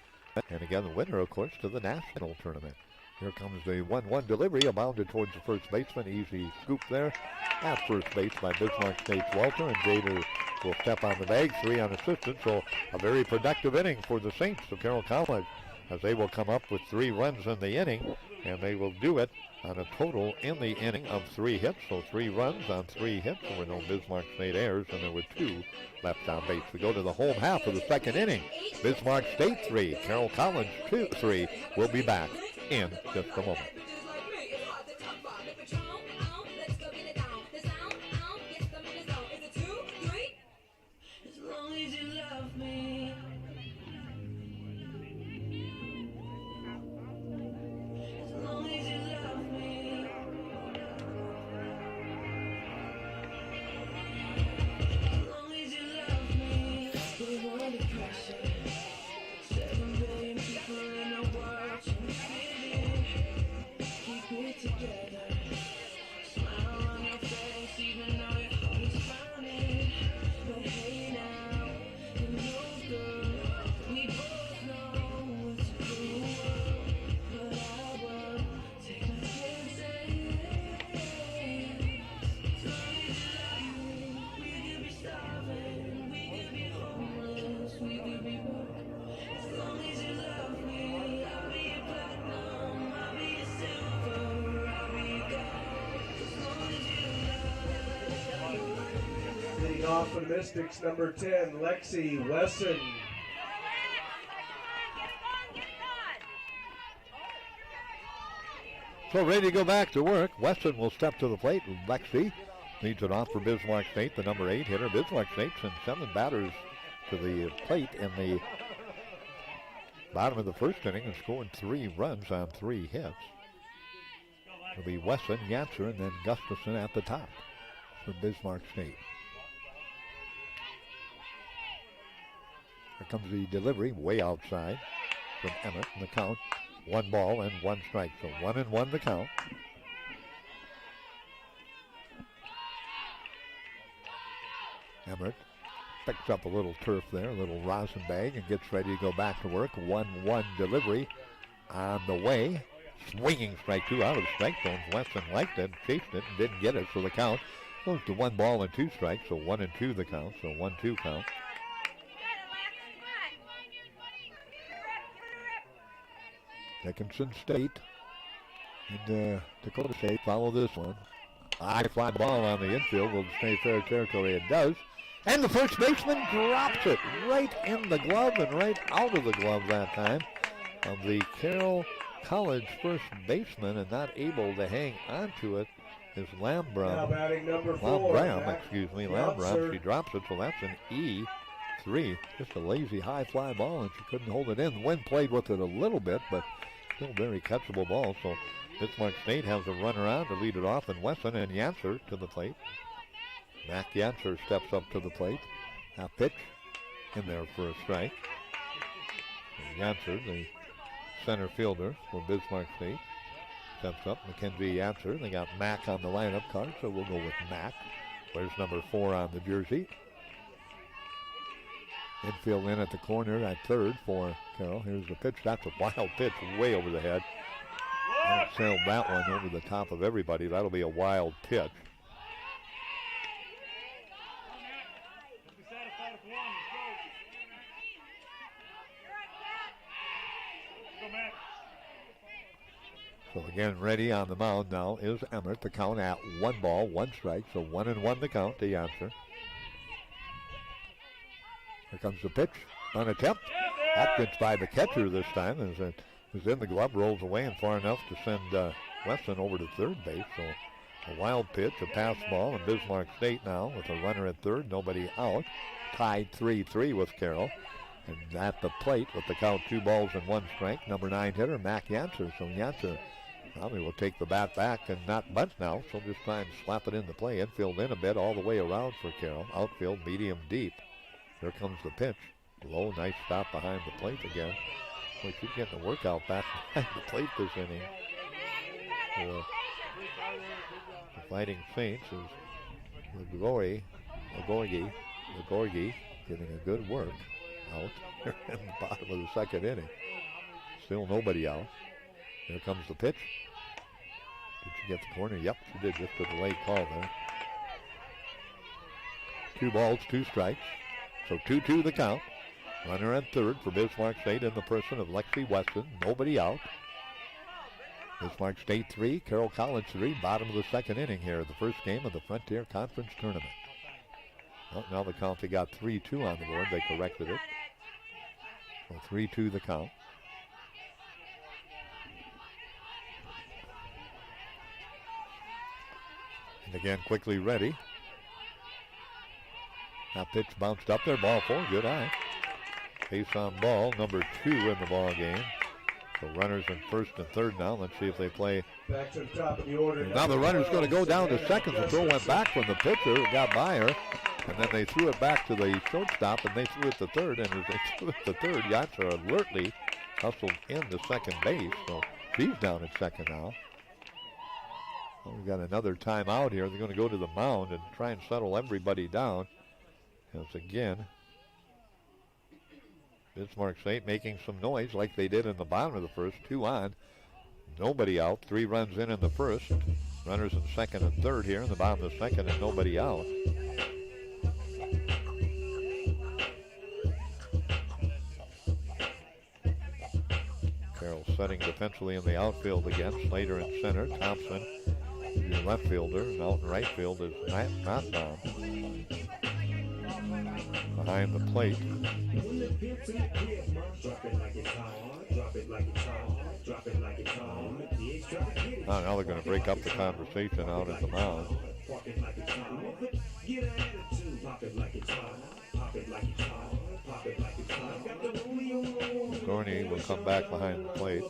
And again, the winner, of course, to the National Tournament. Here comes the 1-1 delivery. Abounded towards the first baseman. Easy scoop there. At first base by Bismarck State's Walter. And Gator will step on the bag. 3 unassisted. So a very productive inning for the Saints of Carroll College, as they will come up with 3 runs in the inning. And they will do it on a total in the inning of 3 hits. So 3 runs on 3 hits. There were no Bismarck State errors, and there were 2 left on base. We go to the home half of the second inning. Bismarck State 3, Carroll College 3. We'll be back in just a moment. Off for the Mystics, number 10, Lexi Wesson. So ready to go back to work. Wesson will step to the plate. Lexi leads it off for Bismarck State, the number 8 hitter. Bismarck State sends 7 batters to the plate in the bottom of the first inning and scored 3 runs on 3 hits. It'll be Wesson, Yatzer, and then Gustafson at the top for Bismarck State. Here comes the delivery way outside from Emmett, and the count 1 ball and 1 strike. So 1-1 the count. Emmett picks up a little turf there, a little rosin bag, and gets ready to go back to work. 1-1 delivery on the way. Swinging strike 2 out of the strike zone. Weston liked it, chased it, and didn't get it. So the count goes to 1 ball and 2 strikes. So 1-2 the count. So 1-2 count. Dickinson State and Dakota State follow this one. High fly ball on the infield will stay fair territory. It does. And the first baseman drops it right in the glove and right out of the glove that time of the Carroll College first baseman, and not able to hang onto it is Now Lambram. batting number 4. Lambram, Mac excuse me, Yotzer. Lambram. She drops it, so that's an E3. Just a lazy high fly ball, and she couldn't hold it in. The wind played with it a little bit, but still very catchable ball. So Bismarck State has a runner on to lead it off, and Wesson and Yantzer to the plate. Mac Yantzer steps up to the plate. Now pitch in there for a strike. And Yantzer, the center fielder for Bismarck State, steps up. Mackenzie Yantzer. They got Mac on the lineup card, so we'll go with Mac. There's number 4 on the jersey. Infield in at the corner at third for Carroll. Here's the pitch. That's a wild pitch way over the head. And sailed that one over the top of everybody. That'll be a wild pitch. So again, ready on the mound now is Emmert. The count at 1 ball, 1 strike. So 1-1 the count to Yantzer. Here comes the pitch. On attempt. That gets by the catcher this time. As it is in the glove, rolls away and far enough to send Weston over to third base. So a wild pitch, a pass ball, and Bismarck State now with a runner at third, nobody out. Tied 3-3 with Carroll. And at the plate with the count 2 balls and 1 strike, number 9 hitter, Mac Yantzer. So Yantzer probably will take the bat back and not bunt now. So just try and slap it into play. Infield in a bit all the way around for Carroll. Outfield medium deep. Here comes the pitch. Low, nice stop behind the plate again. Boy, she's getting a workout back behind the plate this inning. The Fighting Saints is Gorgie getting a good work out here in the bottom of the second inning. Still nobody out. Here comes the pitch. Did she get the corner? Yep, she did. Just a delayed call there. 2 balls, 2 strikes. So 2-2 the count. Runner at third for Bismarck State in the person of Lexi Weston. Nobody out. Bismarck State 3, Carroll College 3. Bottom of the second inning here. The first game of the Frontier Conference Tournament. Well, now the count, they got 3-2 on the board. They corrected it. So 3-2 the count. And again, quickly ready. That pitch bounced up there. Ball 4. Good eye. Base on ball, number 2 in the ball game. So runners in first and third now. Let's see if they play. Back to the top of the order. Now the runner's going to go down to second. The throw went back from the pitcher. It got by her. And then they threw it back to the shortstop, and they threw it to third. And as they threw it to third, Yantzer alertly hustled into second base. So she's down at second now. Well, we've got another timeout here. They're going to go to the mound and try and settle everybody down. As again, Bismarck State making some noise like they did in the bottom of the first. 2 on, nobody out. 3 runs in the first. Runners in second and third here in the bottom of the second, and nobody out. Carroll setting defensively in the outfield again. Slater in center. Thompson, your left fielder, and out in right field is not down. Behind the plate. Now they're going to break up the conversation out at the mound. Gorney will come back behind the plate.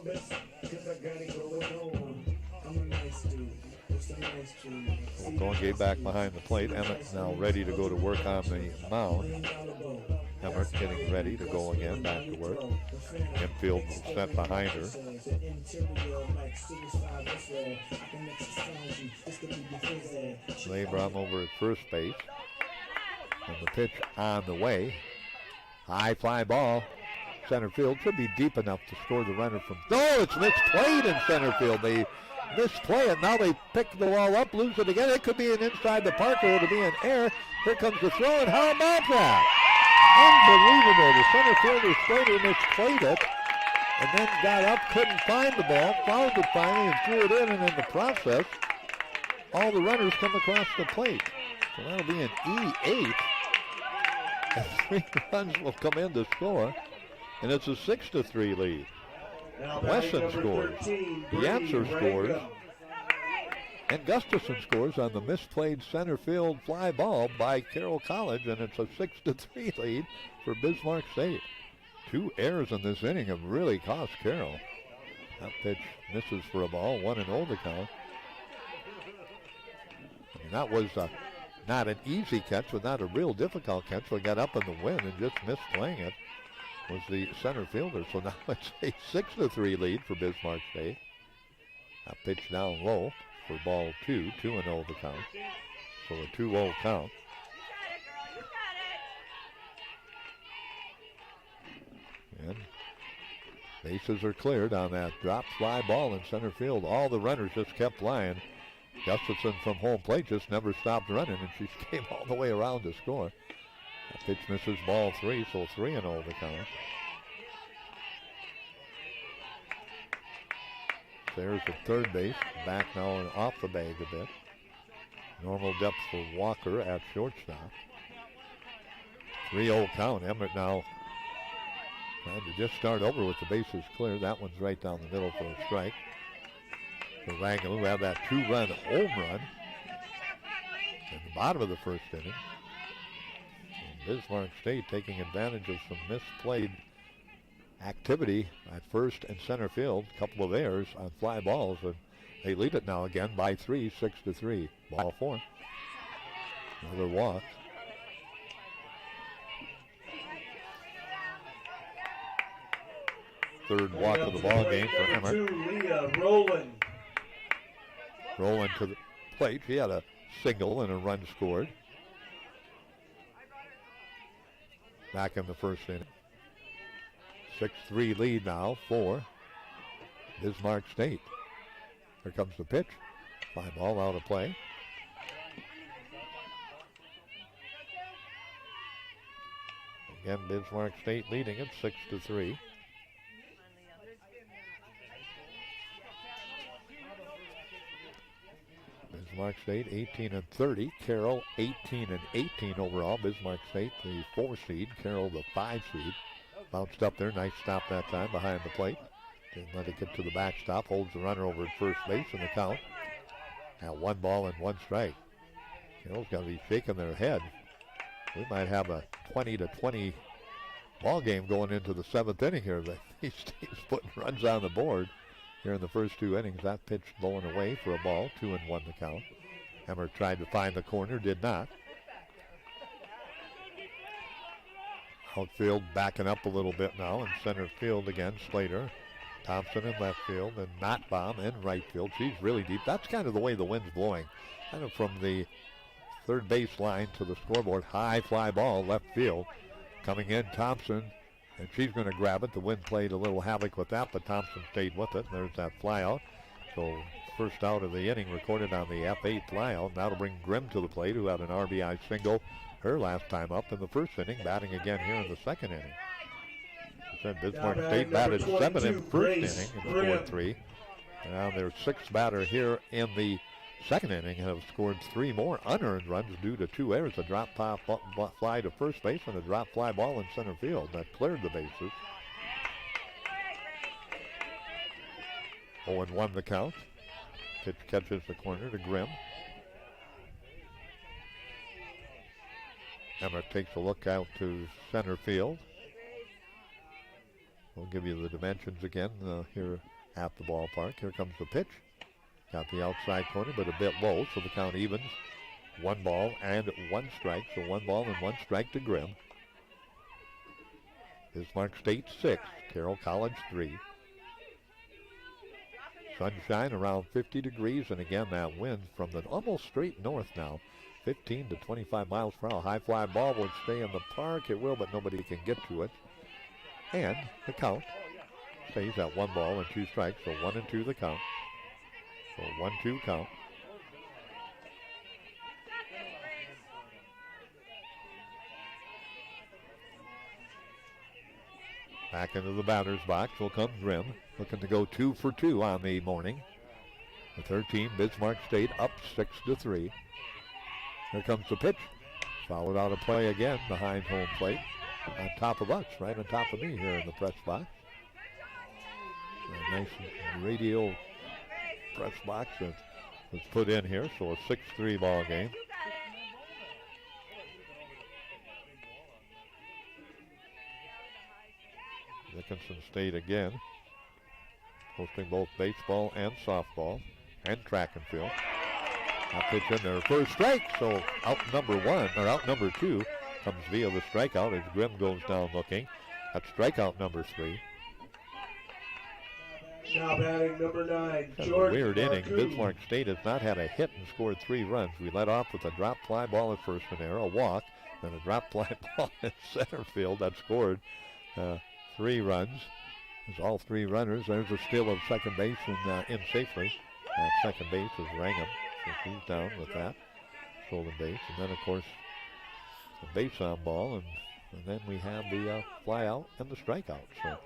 Gorney back behind the plate. Emmett now ready to go to work on the mound. Emmett getting ready to go again, back to work. Infield set behind her. Labram over at first base. And the pitch on the way. High fly ball. Center field should be deep enough to score the runner from. Oh, it's misplayed in center field. They misplay it. Now they pick the ball up, lose it again. It could be an inside the park, or it'll be an error. Here comes the throw, and how about that? Unbelievable. The center fielder Slater misplayed it, and then got up, couldn't find the ball, found it finally, and threw it in, and in the process, all the runners come across the plate. So that'll be an E8. And 3 runs will come in to score, and it's a 6-3 lead. Wesson scores. Yantzer scores. And Gustafson scores on the misplayed center field fly ball by Carroll College, and it's a 6-3 lead for Bismarck State. 2 errors in this inning have really cost Carroll. That pitch misses for a ball, 1-0 the count. And that was not an easy catch, but not a real difficult catch. We got up in the wind and just missed playing it. Was the center fielder. So now it's a 6-3 lead for Bismarck State. That pitch down low for ball 2, 2-0 the count. So a 2-0 count. And bases are cleared on that drop fly ball in center field. All the runners just kept flying. Gustafson from home plate just never stopped running, and she came all the way around to score. That pitch misses ball 3, so 3-0 the count. There's the third base, back now and off the bag a bit. Normal depth for Walker at shortstop. 3-0 count. Emmett now trying to just start over with the bases clear. That one's right down the middle for a strike. For Wagner, who had that 2-run home run at the bottom of the first inning. And Bismarck State taking advantage of some misplayed activity at first and center field. A couple of errors on fly balls, and they lead it now again by 3, 6-3. Ball 4. Another walk. Third walk of the ball game for Emmett. Rolling to the plate. He had a single and a run scored. Back in the first inning. 6-3 lead now for Bismarck State. Here comes the pitch. Fly ball out of play. Again, Bismarck State leading it 6-3. Bismarck State 18-30. Carroll 18-18 overall. Bismarck State the 4 seed. Carroll the 5 seed. Bounced up there. Nice stop that time behind the plate. Didn't let it get to the backstop. Holds the runner over at first base in the count. Now 1 ball and 1 strike. Carroll's got to be shaking their head. We might have a 20-20 ball game going into the 7th inning here. These teams putting runs on the board here in the first 2 innings. That pitch blowing away for a ball, 2-1 the count. Emmer tried to find the corner, did not. Outfield backing up a little bit now in center field again. Slater, Thompson in left field, and Nottbaum in right field. She's really deep. That's kind of the way the wind's blowing. Kind of from the third base line to the scoreboard. High fly ball left field. Coming in, Thompson. And she's going to grab it. The wind played a little havoc with that, but Thompson stayed with it. There's that fly out. So first out of the inning recorded on the F8 fly out. That'll bring Grimm to the plate, who had an RBI single her last time up in the first inning, batting again here in the second inning. Said Bismarck State batted 7 in the first inning in the 4-3. Now their 6th batter here in the second inning have scored 3 more unearned runs due to 2 errors, a drop pop fly to first base and a drop fly ball in center field that cleared the bases. 0-1 the count. Pitch catches the corner to Grimm. Emmett takes a look out to center field. We'll give you the dimensions again here at the ballpark. Here comes the pitch. Got the outside corner, but a bit low, so the count evens. 1 ball and 1 strike, so 1 ball and 1 strike to Grimm. Bismarck State 6, Carroll College 3. Sunshine around 50 degrees, and again that wind from the almost straight north now. 15 to 25 miles per hour. High fly ball would stay in the park. It will, but nobody can get to it. And the count stays at 1 ball and 2 strikes, so 1-2 the count. So 1-2 count. Back into the batter's box will come Grimm, looking to go 2 for 2 on the morning. The 13, Bismarck State up 6-3. Here comes the pitch. Followed out of play again behind home plate. On top of us, right on top of me here in the press box. A nice radio press box. was put in here, so a 6-3 ball game. Dickinson State again, hosting both baseball and softball and track and field. That pitch in there, first strike, so out number two comes via the strikeout as Grimm goes down looking. That's strikeout number 3. Now batting number 9, That's Jordan a weird inning. Marcoux. Bismarck State has not had a hit and scored 3 runs. We led off with a drop fly ball at first and there, a walk, then a drop fly ball at center field that scored 3 runs. There's all 3 runners. There's a steal of second base and in safely. Second base is Rangham, so he's down with that. Stolen base. And then, of course, the base on ball. And then we have the fly out and the strikeout. So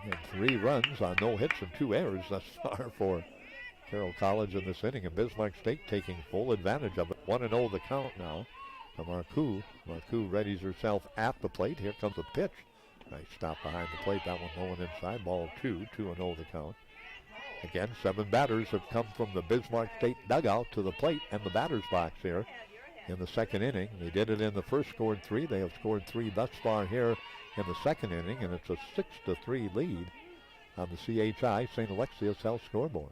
we had 3 runs on no hits and 2 errors thus far for Carroll College in this inning. And Bismarck State taking full advantage of it. 1-0 the count now to Marcoux. Marcoux readies herself at the plate. Here comes the pitch. Nice stop behind the plate. That one low and inside. Ball 2, 2-0 the count. Again, 7 batters have come from the Bismarck State dugout to the plate and the batter's box here in the second inning. They did it in the first, scored 3. They have scored 3 thus far here in the second inning, and it's a 6-3 lead on the CHI St. Alexius Health scoreboard.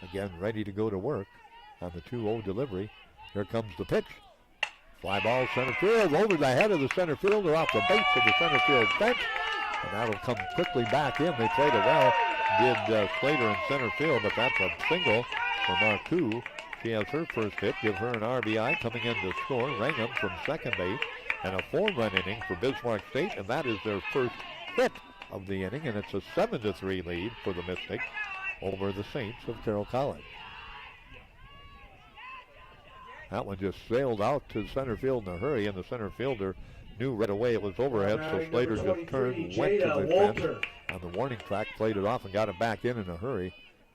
Again, ready to go to work on the 2-0 delivery. Here comes the pitch. Fly ball center field over the head of the center fielder off the base of the center field fence. And that'll come quickly back in. They played it well. Did Slater in center field, but that's a single for Marcoux. She has her first hit. Give her an RBI coming in to score. Rangham from second base. And a 4-run inning for Bismarck State. And that is their first hit of the inning. And it's a 7-3 lead for the Mystics over the Saints of Carroll College. That one just sailed out to center field in a hurry, and the center fielder knew right away it was overhead, so Slater just turned, went to the fence on the warning track, played it off, and got it back in a hurry.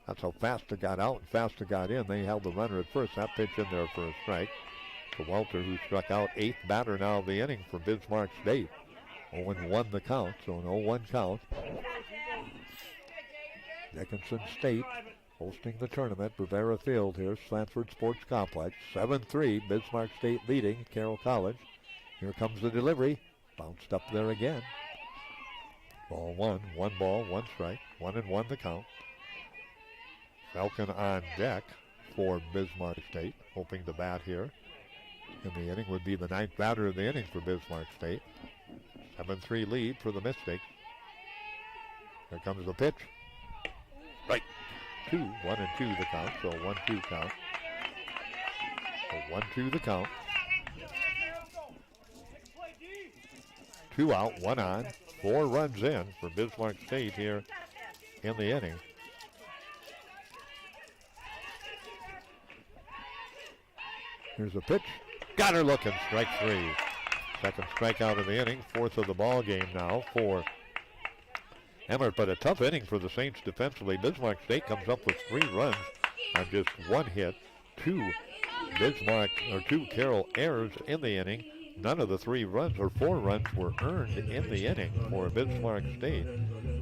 That's how fast it got out and fast it got in. They held the runner at first. That pitch in there for a strike to Welter, who struck out, 8th batter now of the inning for Bismarck State. 0-1 the count, so an 0-1 count. Dickinson State hosting the tournament, Bravera Field here, Sanford Sports Complex. 7-3, Bismarck State leading Carroll College. Here comes the delivery. Bounced up there again. Ball 1, 1 ball, 1 strike. 1-1 the count. Falcon on deck for Bismarck State, hoping to bat here in the inning. Would be the 9th batter of the inning for Bismarck State. 7-3 lead for the Mystics. Here comes the pitch. Right. 1-2 the count, so 1-2 count. So 1-2 the count. 2 out, 1 on. 4 runs in for Bismarck State here in the inning. Here's a pitch. Got her looking, strike 3. Second strikeout of the inning, 4th of the ball game now for Emmert, but a tough inning for the Saints defensively. Bismarck State comes up with 3 runs on just 1 hit. 2 Carroll errors in the inning. None of the 3 runs or 4 runs were earned in the inning for Bismarck State.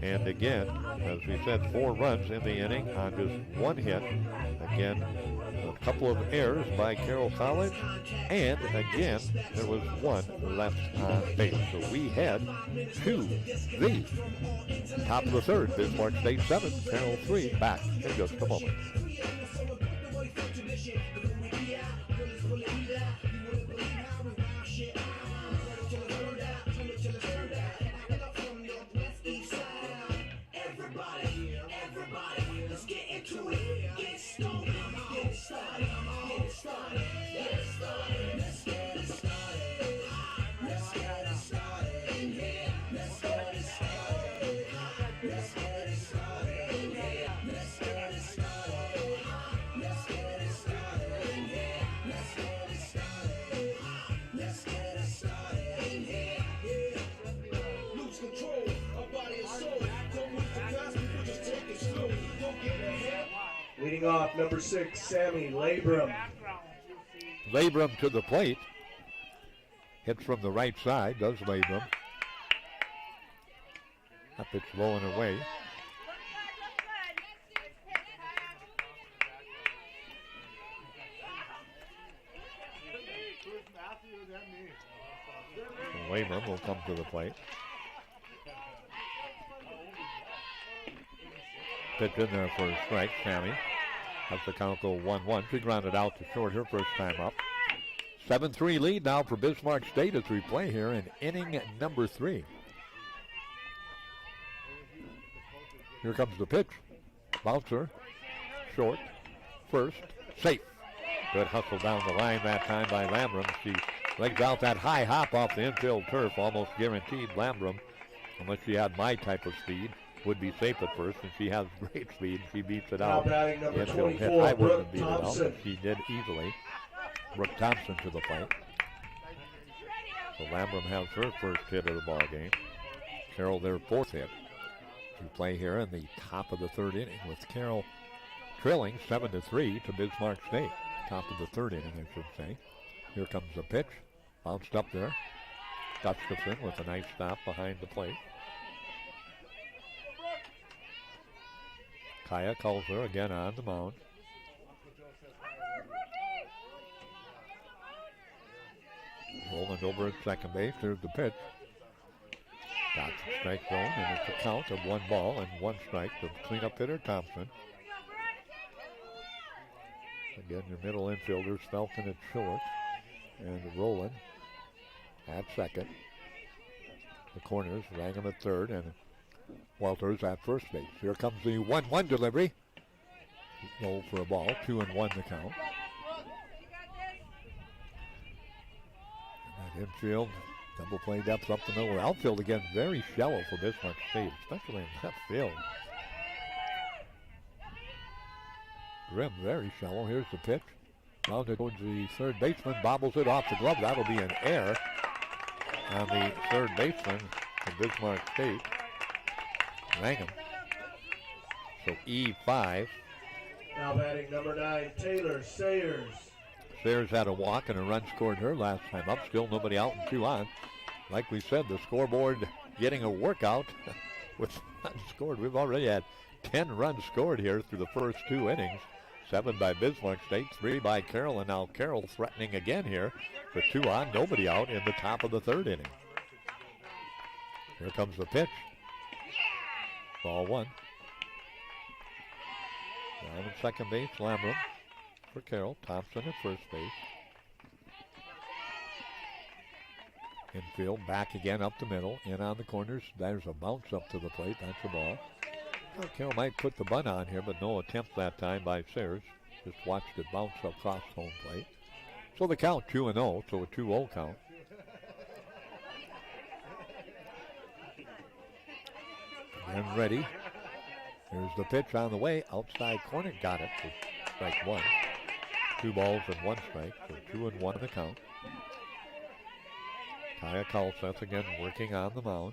And again, as we said, 4 runs in the inning on just 1 hit. Again, a couple of errors by Carroll College. And again, there was 1 left on base. So we head to the top of the 3rd. Bismarck State 7, Carroll 3. Back in just a moment. Leading off, number 6, Sammy Labrum. Labrum to the plate. Hits from the right side, does Labrum. That pitch low and away. Labrum will come to the plate. Pitch in there for a strike, Sammy. Has the count go 1-1. She grounded out to short her first time up. 7-3 lead now for Bismarck State as we play here in inning number 3. Here comes the pitch. Bouncer, short, first, safe. Good hustle down the line that time by Lambrum. She legs out that high hop off the infield turf, almost guaranteed Lambrum, unless she had my type of speed, would be safe at first, and she has great speed. She beats it out. Infield hit. I wouldn't have beat it out, but she did easily. Brooke Thompson to the plate. So Lambrum has her first hit of the ball game. Carroll their fourth hit. We play here in the top of the third inning with Carroll trailing 7-3 to Bismarck State. Top of the third inning, I should say. Here comes the pitch. Bounced up there. Dickinson with a nice stop behind the plate. Kaya calls her again on the mound. Rolling over at second base. There's the pitch. Got the strike zone, and it's a count of 1 ball and 1 strike to cleanup hitter Thompson. Again, your middle infielders, Felton at short, and Rowland at second. The corners, Rangham at third, and Walters at first base. Here comes the 1-1 delivery. Roll for a ball, 2-1 the count. And that infield, double play depth up the middle. Outfield again, very shallow for Bismarck State, especially in left field. Grim, very shallow. Here's the pitch. Rounded towards the third baseman, bobbles it off the glove. That'll be an error on the third baseman from Bismarck State, Rangham. So E5. Now batting number 9, Taylor Sayers. Sayers had a walk and a run scored her last time up. Still nobody out and 2 on. Like we said, the scoreboard getting a workout with runs scored. We've already had 10 runs scored here through the first 2 innings. 7 by Bismarck State, 3 by Carroll, and now Carroll threatening again here with 2 on, nobody out in the top of the third inning. Here comes the pitch. Ball 1. Down at second base, Lambrum for Carroll. Thompson at first base. Infield back again up the middle, in on the corners. There's a bounce up to the plate. That's the ball. Well, Carroll might put the bunt on here, but no attempt that time by Sayers. Just watched it bounce across home plate. So the count 2-0, so a 2-0 count. And ready. Here's the pitch on the way. Outside corner, got it for strike 1. 2 balls and 1 strike, so 2-1 the count. Kaya Kalseth again working on the mound.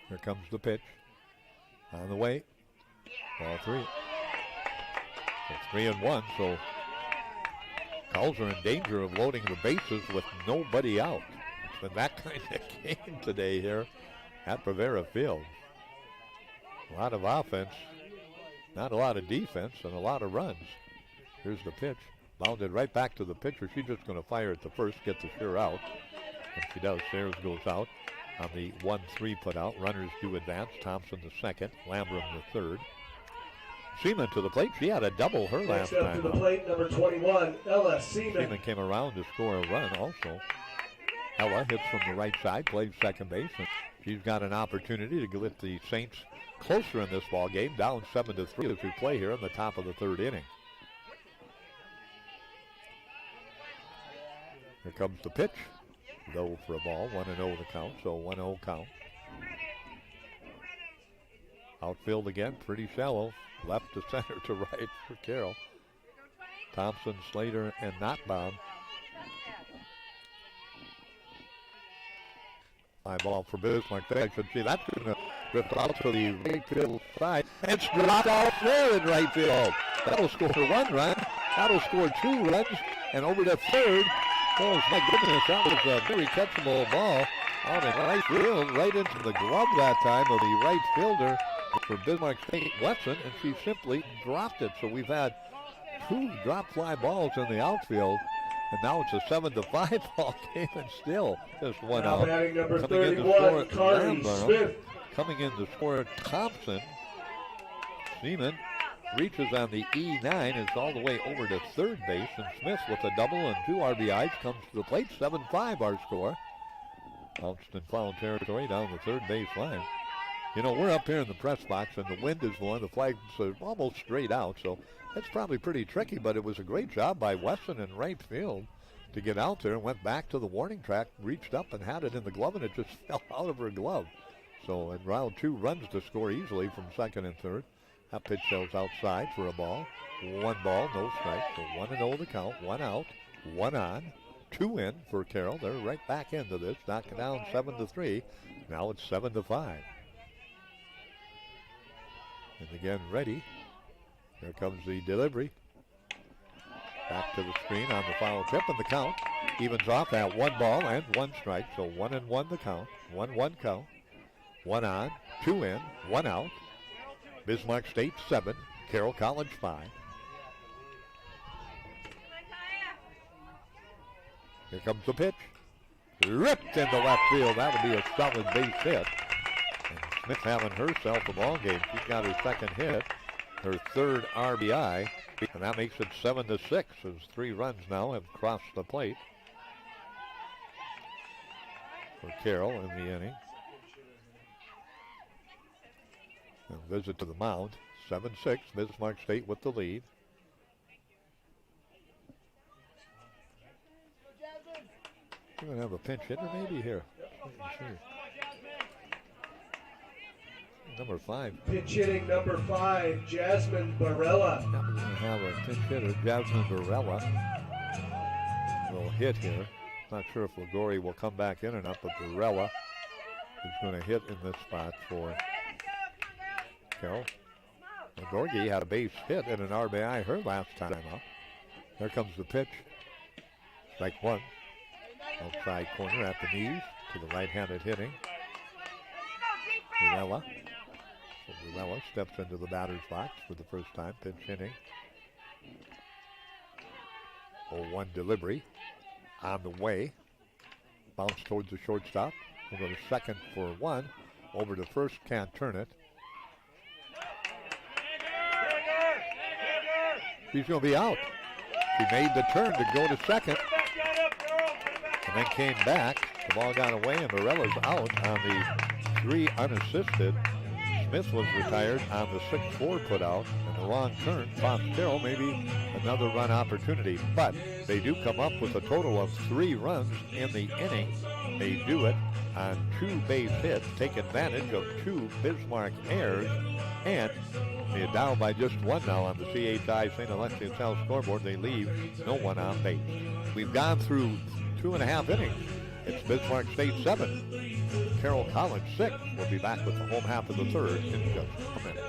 Here comes the pitch. On the way. Ball 3. So 3-1, so Calls are in danger of loading the bases with nobody out. It's been that kind of game today here at Bravera Field. A lot of offense, not a lot of defense, and a lot of runs. Here's the pitch. Bounded right back to the pitcher. She's just going to fire at the first, get the sure out. And she does. Sayers goes out on the 1-3 put out. Runners do advance. Thompson the second. Lambrum the third. Seaman to the plate. She had a double her last Next up time. to the plate, number 21, Ella Seaman. Seaman came around to score a run also. Ella hits from the right side, plays second base, and she's got an opportunity to get the Saints closer in this ball game, down 7-3 as we play here in the top of the third inning. Here comes the pitch. Low for a ball, 1-0 the count, so 1-0 count. Outfield again, pretty shallow. Left to center to right for Carroll. Thompson, Slater, and Notbaum. High ball for Bismarck. I should see that's going to rip out to the right field side. It's dropped out there in right field. That'll score 1 run. That'll score 2 runs. And over to third. Oh, my goodness, that was a very catchable ball out in right field, right into the glove that time of the right fielder for Bismarck State, Wesson, and she simply dropped it. So we've had 2 drop fly balls in the outfield. And now it's a 7-5 ball game, and still just one Now out. batting number Coming in to 31, score Carney Lambert. Smith. Coming in to score Thompson. Seaman reaches on the E9, is all the way over to third base, and Smith with a double and 2 RBIs comes to the plate. 7-5 our score. Bounced in foul territory down the third base line. You know, we're up here in the press box, and the wind is blowing. The flag's almost straight out, so that's probably pretty tricky, but it was a great job by Wesson in right field to get out there and went back to the warning track, reached up and had it in the glove, and it just fell out of her glove. So in round 2, runs to score easily from second and third. That pitch goes outside for a ball. 1 ball, no strike. So 1-0 the count, 1 out, 1 on, 2 in for Carroll. They're right back into this, knocking down 7-3. Now it's 7-5. And again, ready. Here comes the delivery. Back to the screen on the foul tip, and the count evens off at 1 ball and 1 strike. So 1-1 the count, 1-1 count. 1 on, 2 in, 1 out. Bismarck State 7, Carroll College 5. Here comes the pitch. Ripped into left field. That would be a solid base hit. And Smith having herself a ball game. She's got her second hit, her 3rd RBI, and that makes it 7-6 as 3 runs now have crossed the plate for Carroll in the inning. And visit to the mound. 7-6, Bismarck State with the lead. We're going to have a pinch hitter maybe here. Number 5. Pitch hitting number 5, Jasmine Barella. We're going to have a pinch hitter, Jasmine Barella. Will hit here. Not sure if Ligori will come back in or not, but Barella is going to hit in this spot for Carroll. Ligori had a base hit and an RBI her last time up. There comes the pitch. Strike 1. Outside corner at the knees to the right-handed hitting. Barella. So Barella steps into the batter's box for the first time, pinch hitting. 0-1 delivery on the way. Bounce towards the shortstop. We'll go to second for 1. Over to first, can't turn it. She's going to be out. She made the turn to go to second. And then came back. The ball got away, and Morella's out on the 3 unassisted. Smith was retired on the 6-4 put out, and the long turn cost Carroll maybe another run opportunity. But they do come up with a total of 3 runs in the inning. They do it on 2 base hits, take advantage of 2 Bismarck errors, and they're down by just 1 now on the CHI St. Alexius South scoreboard. They leave no one on base. We've gone through 2.5 innings. It's Bismarck State 7, Carroll College 6. We'll be back with the home half of the third in just a minute.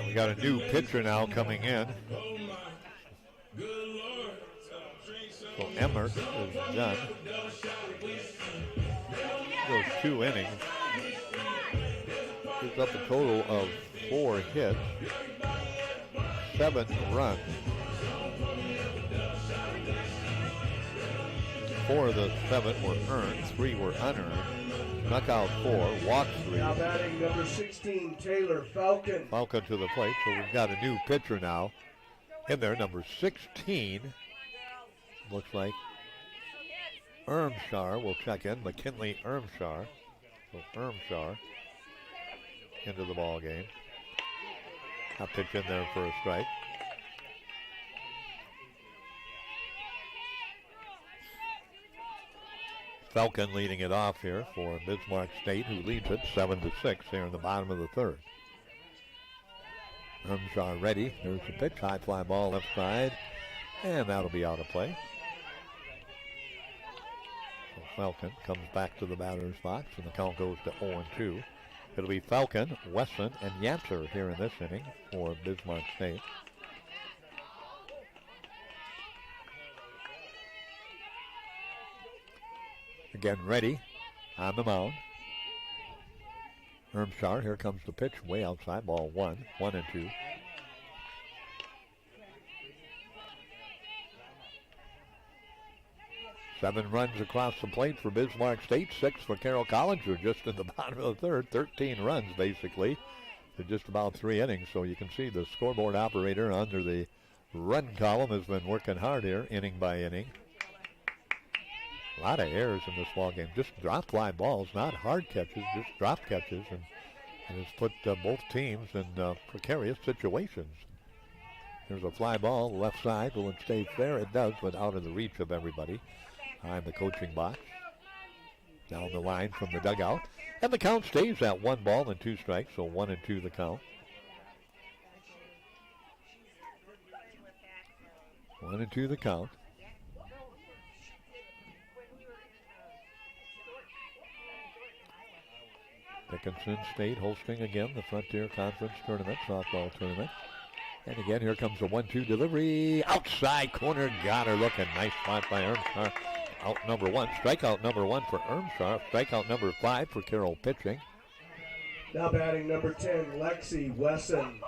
We got a new pitcher now coming in. So Emmert is done. Those 2 innings. Gives up a total of 4 hits, 7 runs. 4 of the 7 were earned, 3 were unearned. Struck out 4, walked 3. Now batting number 16, Taylor Falcon. Falcon to the plate, so we've got a new pitcher now in there, number 16. Looks like Ermshar will check in, McKinley Ermshar. So Ermshar into the ball game. A pitch in there for a strike. Falcon leading it off here for Bismarck State, who leads it 7-6 here in the bottom of the 3rd. Ermshar ready. There's the pitch. High fly ball left side. And that'll be out of play. So Falcon comes back to the batter's box, and the count goes to 0-2. It'll be Falcon, Wesson, and Yatzer here in this inning for Bismarck State. Again ready on the mound. Ermshar, here comes the pitch, way outside, ball 1-2. Seven runs across the plate for Bismarck State, 6 for Carroll College, who are just in the bottom of the 3rd, 13 runs basically, to just about 3 innings. So you can see the scoreboard operator under the run column has been working hard here, inning by inning. A lot of errors in this ball game. Just drop fly balls, not hard catches, just drop catches, and has put both teams in precarious situations. Here's a fly ball, left side. Will it stay fair? It does, but out of the reach of everybody. Behind the coaching box. Down the line from the dugout. And the count stays at 1 ball and 2 strikes, so 1-2 the count. 1-2 the count. Dickinson State hosting again the Frontier Conference Tournament, softball tournament. And again, here comes a 1-2 delivery. Outside corner, got her looking. Nice spot by Ermshar. Out number 1. Strikeout number 1 for Ermshar. Strikeout number 5 for Carroll pitching. Now batting number 10, Lexi Wesson.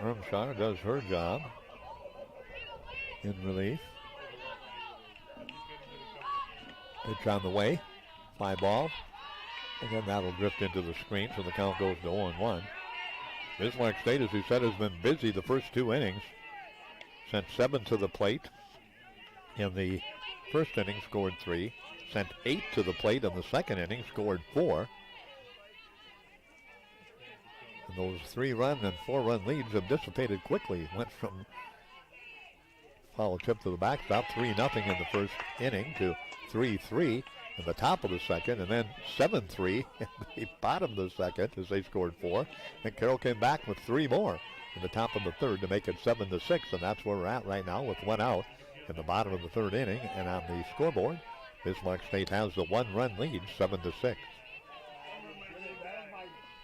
Ermshar does her job in relief. Pitch on the way. Fly ball. Again, that'll drift into the screen, so the count goes to 0-1. Bismarck State, as we said, has been busy the first 2 innings. Sent 7 to the plate. In the first inning, scored 3. Sent 8 to the plate in the second inning, scored 4. And those 3-run and 4-run leads have dissipated quickly. Went from foul tip to the backstop, 3-0 in the first inning to 3-3 in the top of the second, and then 7-3 in the bottom of the second as they scored 4. And Carroll came back with 3 more in the top of the 3rd to make it 7-6, and that's where we're at right now with 1 out in the bottom of the 3rd inning. And on the scoreboard, Bismarck State has the 1-run lead, 7-6.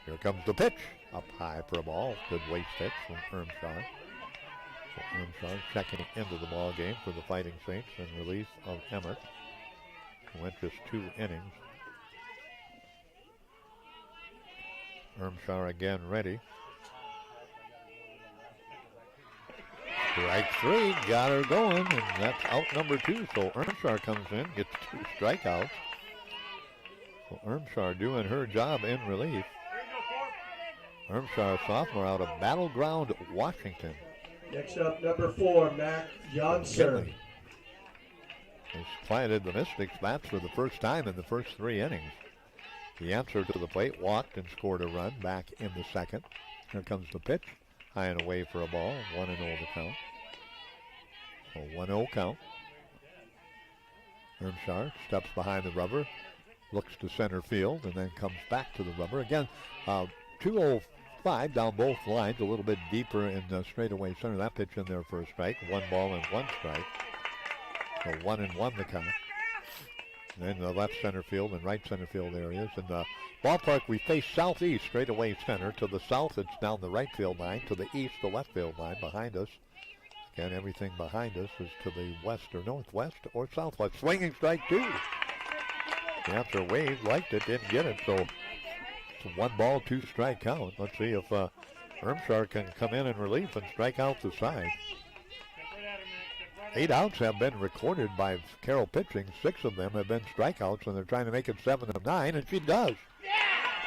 Here comes the pitch, up high for a ball. Good waste hit from Ermshar. So Ermshar checking into the ball game for the Fighting Saints in relief of Emmert. Went just 2 innings. Ermshar again ready. Strike 3, got her going, and that's out number 2. So Ermshar comes in, gets 2 strikeouts. So Ermshar doing her job in relief. Ermshar, sophomore out of Battleground, Washington. Next up, number 4, Mac Johnson. Has planted the Mystics bats for the first time in the first 3 innings. The answer to the plate, walked and scored a run back in the second. Here comes the pitch, high and away for a ball, 1-0 the count. So 1-0 count. Ermshar steps behind the rubber, looks to center field, and then comes back to the rubber. Again, 205 down both lines, a little bit deeper in straightaway center. That pitch in there for a strike, 1 ball and 1 strike. So 1-1 the count. And then the left center field and right center field areas. In the ballpark, we face southeast, straightaway center. To the south, it's down the right field line. To the east, the left field line behind us. Again, everything behind us is to the west or northwest or southwest. Swinging strike 2. After Wade liked it, didn't get it, so it's a 1 ball, 2 strike count. Let's see if Ermshar can come in relief and strike out the side. 8 outs have been recorded by Carroll pitching. 6 of them have been strikeouts, and they're trying to make it 7 of 9, and she does.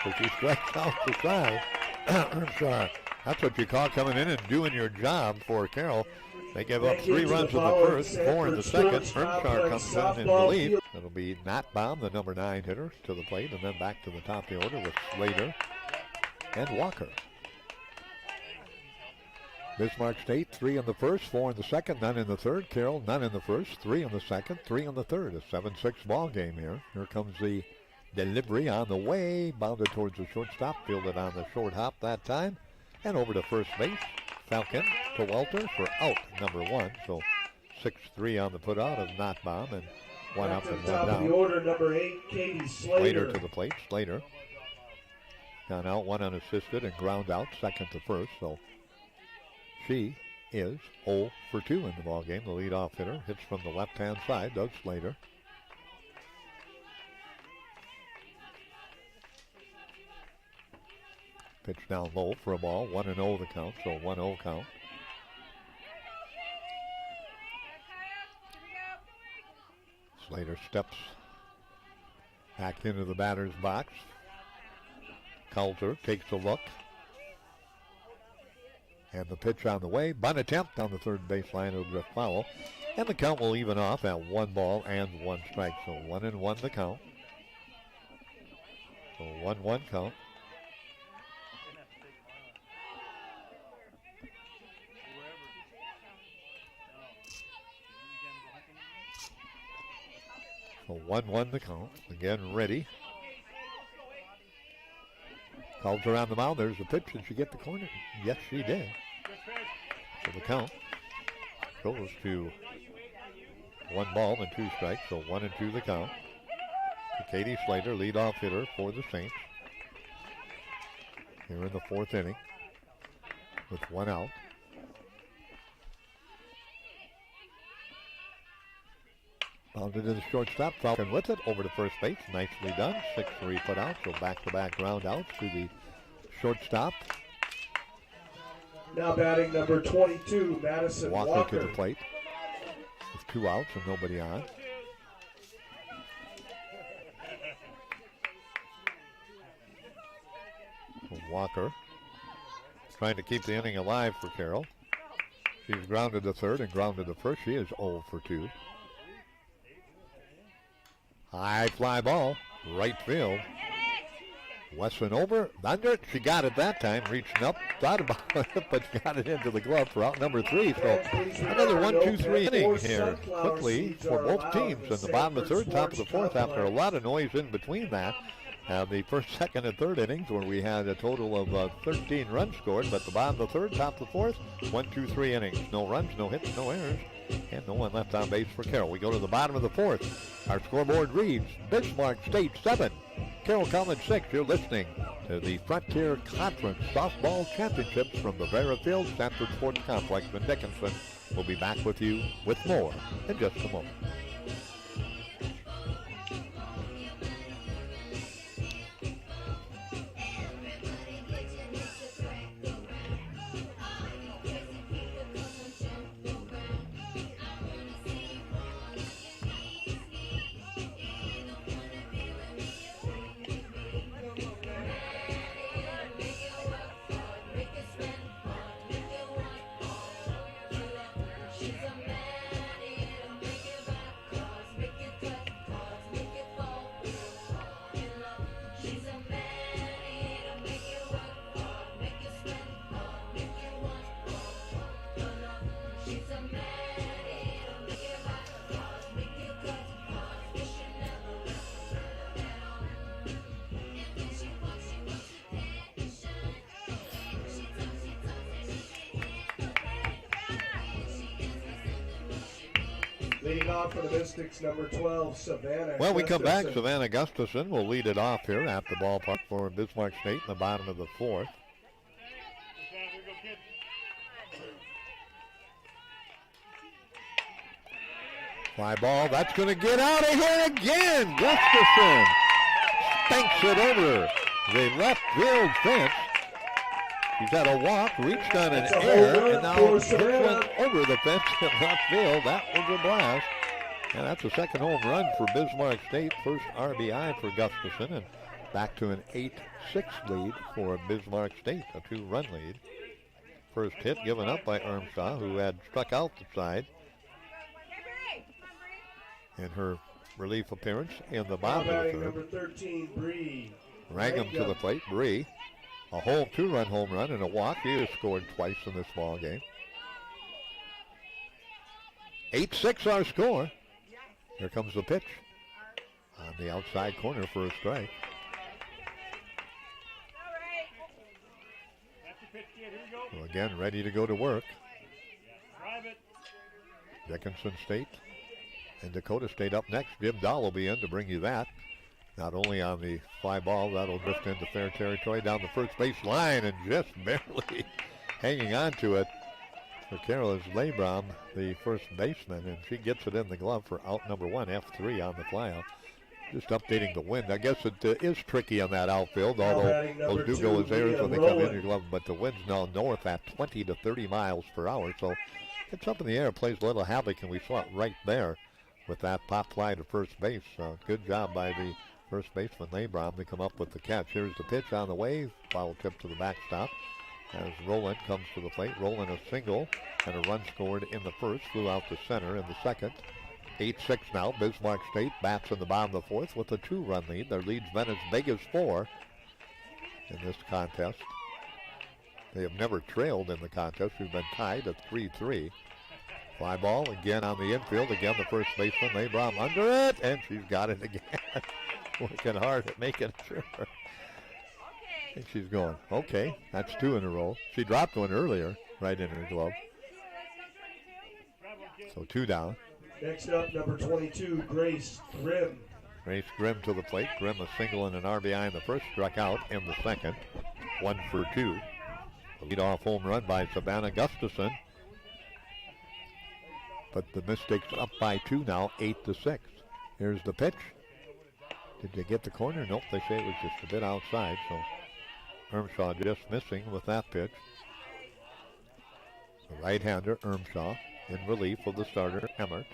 So she strikes out the side. Ermshar, that's what you call coming in and doing your job for Carroll. They give up 3 runs in the first, 4 in the second. Ermshar comes in relief. It'll be Nottbaum, the number 9 hitter, to the plate, and then back to the top of the order with Slater and Walker. Bismarck State, 3 in the first, 4 in the second, none in the third. Carroll, none in the first, 3 in the second, 3 in the third. A 7-6 ball game here. Here comes the delivery on the way. Bounded towards the shortstop, fielded on the short hop that time. And over to first base. Falcon to Walter for out number 1. So 6-3 on the putout of Nottbaum, and 1 up and 1 Top down. of the order, number 8, Katie Slater. To the plate. Slater gone out, 1 unassisted, and ground out, second to first. So she is 0 for 2 in the ball game. The leadoff hitter hits from the left-hand side, Doug Slater. Pitch down low for a ball. 1-0 the count, so 1-0 count. Slater steps back into the batter's box. Coulter takes a look. And the pitch on the way. Bunt attempt on the third baseline. It'll drift foul. And the count will even off at 1 ball and 1 strike. So 1-1 the count. So 1-1 count. So 1-1 the count. Again, ready. Coulter on the mound. There's the pitch. Did she get the corner? Yes, she did. So the count goes to 1 ball and 2 strikes. So 1-2 the count. To Katie Slater, leadoff hitter for the Saints. Here in the 4th inning with 1 out. Bounded to the shortstop. Falcon with it over to first base. Nicely done. 6-3 put out. So back-to-back ground outs to the shortstop. Now batting number 22, Madison Walker. To the plate with 2 outs and nobody on. So Walker trying to keep the inning alive for Carroll. She's grounded to third and grounded to first. She is 0 for 2. High fly ball, right field. Wesson over, under it. She got it that time, reaching up, thought about it, but got it into the glove for out number 3. So another 1-2-3 inning here quickly for both teams in the bottom of the 3rd, top of the 4th after a lot of noise in between that. The 1st, 2nd, and 3rd innings where we had a total of 13 runs scored, but the bottom of the 3rd, top of the 4th, 1-2-3 innings. No runs, no hits, no errors, and no one left on base for Carroll. We go to the bottom of the 4th. Our scoreboard reads Bismarck State 7, Carroll College 6. You're listening to the Frontier Conference Softball Championships from Bravera Field, Sanford Sports Complex in Dickinson. We'll be back with you with more in just a moment. Leading off for the Mystics, number 12, Savannah. Well, we come back. Gustafson. Savannah Gustafson will lead it off here at the ballpark for Bismarck State in the bottom of the 4th. Fly ball, that's going to get out of here again. Gustafson spanks it over the left field fence. He's had a walk, reached on an air, and now hits one over the fence in left field. That was a blast. And that's a second home run for Bismarck State. First RBI for Gustafson, and back to an 8-6 lead for Bismarck State, a 2-run lead. First hit given up by Ermshaw, who had struck out the side in her relief appearance in the bottom of the third. Number 13, Bree. Rangham to the plate. Bree, a whole 2-run home run and a walk. He has scored twice in this ball game. 8-6 our score. Here comes the pitch on the outside corner for a strike. So again, ready to go to work. Dickinson State and Dakota State up next. Jim Dahl will be in to bring you that. Not only on the fly ball, that'll drift into fair territory down the first base line and just barely hanging on to it. For Carroll is Labrom, the first baseman, and she gets it in the glove for out number 1, F3 on the flyout. Just updating the wind. I guess it is tricky on that outfield, although those do go as airs when they come in your glove. But the wind's now north at 20 to 30 miles per hour, so it's up in the air, plays a little havoc, and we saw it right there with that pop fly to first base. Good job by the first baseman, Labrom, to come up with the catch. Here's the pitch on the way. Foul tip to the backstop as Rowland comes to the plate. Rowland a single and a run scored in the first. Flew out to center in the second. 8-6 now. Bismarck State bats in the bottom of the fourth with a 2-run lead. Their lead's been as big as 4 in this contest. They have never trailed in the contest. We've been tied at 3-3. Fly ball again on the infield. Again, the first baseman, Labrom, under it, and she's got it again. Working hard at making sure. And she's going, okay, that's 2 in a row. She dropped one earlier, right in her glove. So 2 down. Next up, number 22, Grace Grimm. Grace Grimm to the plate. Grimm a single and an RBI in the first, struck out in the second. 1 for 2. The leadoff home run by Savannah Gustafson. But the Mystics up by 2 now, 8-6. Here's the pitch. Did you get the corner? Nope, they say it was just a bit outside, so Ermshaw just missing with that pitch. The right-hander, Ermshaw, in relief of the starter, Emmert.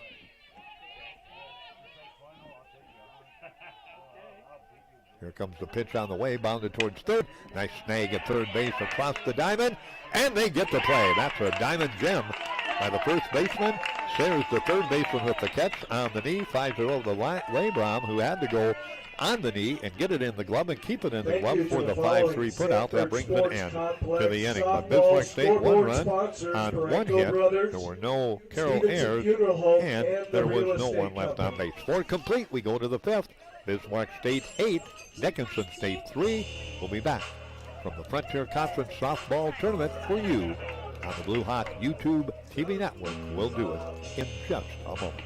Here comes the pitch on the way, bounded towards third. Nice snag at third base across the diamond, and they get the play. That's a diamond gem by the first baseman. Sayers, the third baseman, with the catch on the knee. 5-0 the Labrom, who had to go on the knee and get it in the glove and keep it in the glove for the 5-3 putout. That brings an end to the inning. But Bismarck State 1 run on 1 hit. There were no Carroll errors, and there was no one left on base. 4 complete. We go to the 5th. Bismarck State 8, Dickinson State 3. We'll be back from the Frontier Conference Softball Tournament for you on the Blue Hawk YouTube TV network. We'll do it in just a moment.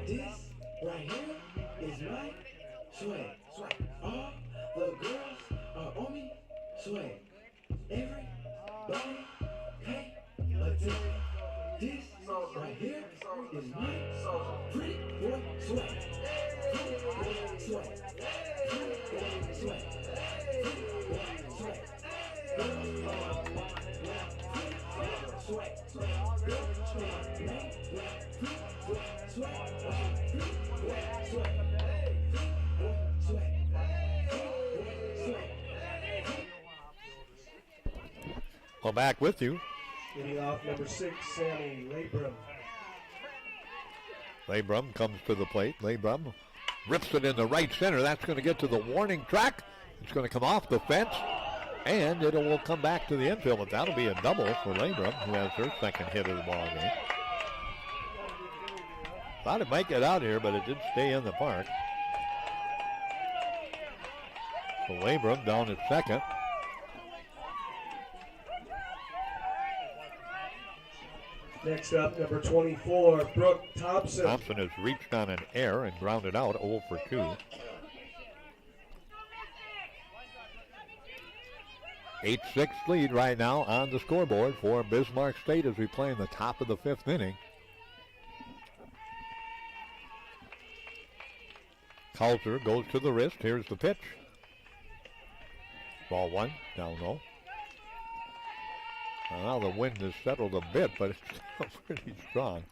This right here is my swag. All the girls are on me. Swag. Everybody pay attention. This right here is my pretty boy swag. Pretty boy swag. Pretty boy swag. Pretty boy swag. Pretty boy swag. Well, back with you. Getting off number 6, Sammy Labrum. Labrum comes to the plate. Labrum rips it in the right center. That's going to get to the warning track. It's going to come off the fence, and it will come back to the infield. But that'll be a double for Labrum, who has her second hit of the ball game. Thought it might get out here, but it did stay in the park. So Labrum down at second. Next up, number 24, Brooke Thompson. Thompson has reached on an air and grounded out 0 for 2. 8-6 lead right now on the scoreboard for Bismarck State as we play in the top of the 5th inning. Coulter goes to the wrist. Here's the pitch. Ball 1, down low. Now the wind has settled a bit, but it's still pretty strong.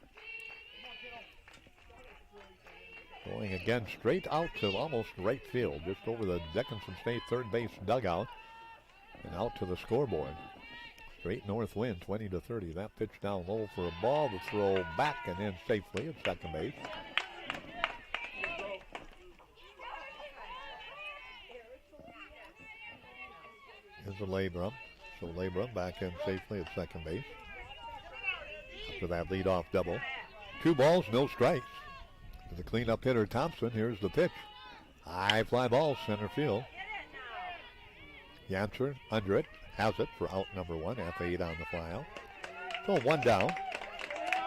Going again straight out to almost right field, just over the Dickinson State third base dugout and out to the scoreboard. Straight north wind, 20-30. That pitch down low for a ball. The throw back and in safely at second base. Here's a Labrum. So Labrum back in safely at second base. After that leadoff double. 2 balls, no strikes. The cleanup hitter Thompson. Here's the pitch. High fly ball, center field. Yancer under it. Has it for out number 1. F8 on the fly out. So 1 down.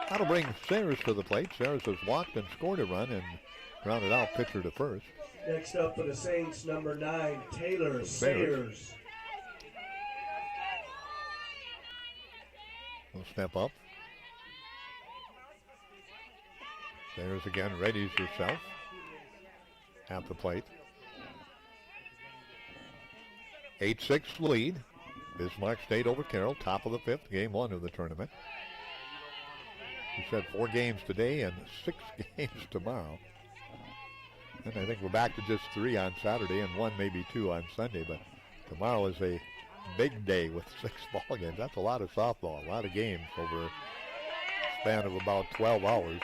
That'll bring Sayers to the plate. Sayers has walked and scored a run and grounded out pitcher to first. Next up for the Saints, number 9, Taylor Sayers. Will step up. Sayers again readies herself at the plate. 8-6 lead. Bismarck State over Carroll, top of the 5th, game 1 of the tournament. We said 4 games today and 6 games tomorrow. And I think we're back to just 3 on Saturday and 1, maybe 2 on Sunday. But tomorrow is a big day with 6 ball games. That's a lot of softball, a lot of games over a span of about 12 hours.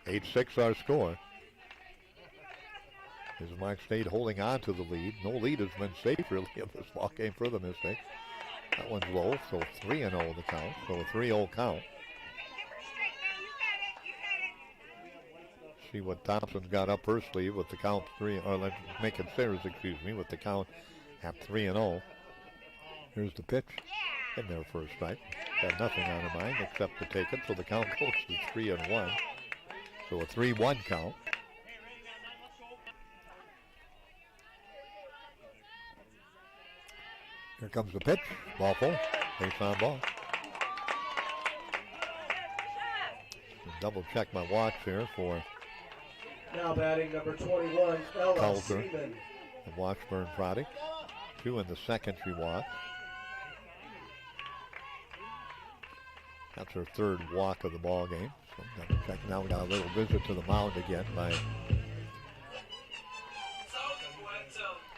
Eight-6 our score. Bismarck State holding on to the lead. No lead has been safe really in this ball game for the Mystics. That one's low, so 3-0 the count. So a 3-0 count. See what Thompson's got up her sleeve with the count 3, or let's make it Sayers, excuse me, with the count at 3-0. Here's the pitch. In there for a strike. Got nothing on her mind except to take it, so the count goes to 3-1. So a 3-1 count. Here comes the pitch. Ball full. Base on ball. Double check my watch here for now batting number 21, Ella Coulter, Seaman. the Washburn product. 2 in the second she walked. That's her 3rd walk of the ball game. So double check. Now we got a little visit to the mound again by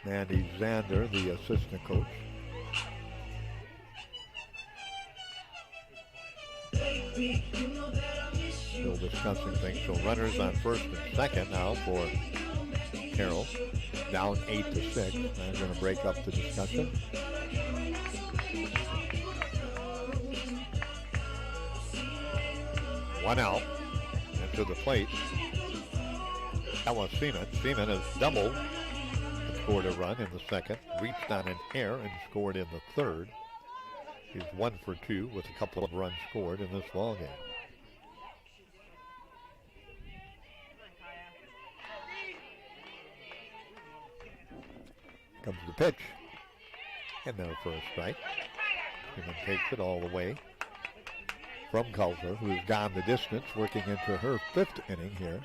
Mandy Zander, the assistant coach. Still discussing things. So runners on first and second now for Carroll. Down 8-6. I'm going to break up the discussion. One out. And to the plate. Ella Seaman. Seaman has doubled and scored a run in the second. Reached on an error and scored in the 3rd. She's 1 for 2 with a couple of runs scored in this ball game. Comes the pitch. And there for a strike. And takes it all the way from Coulter, who's gone the distance, working into her 5th inning here.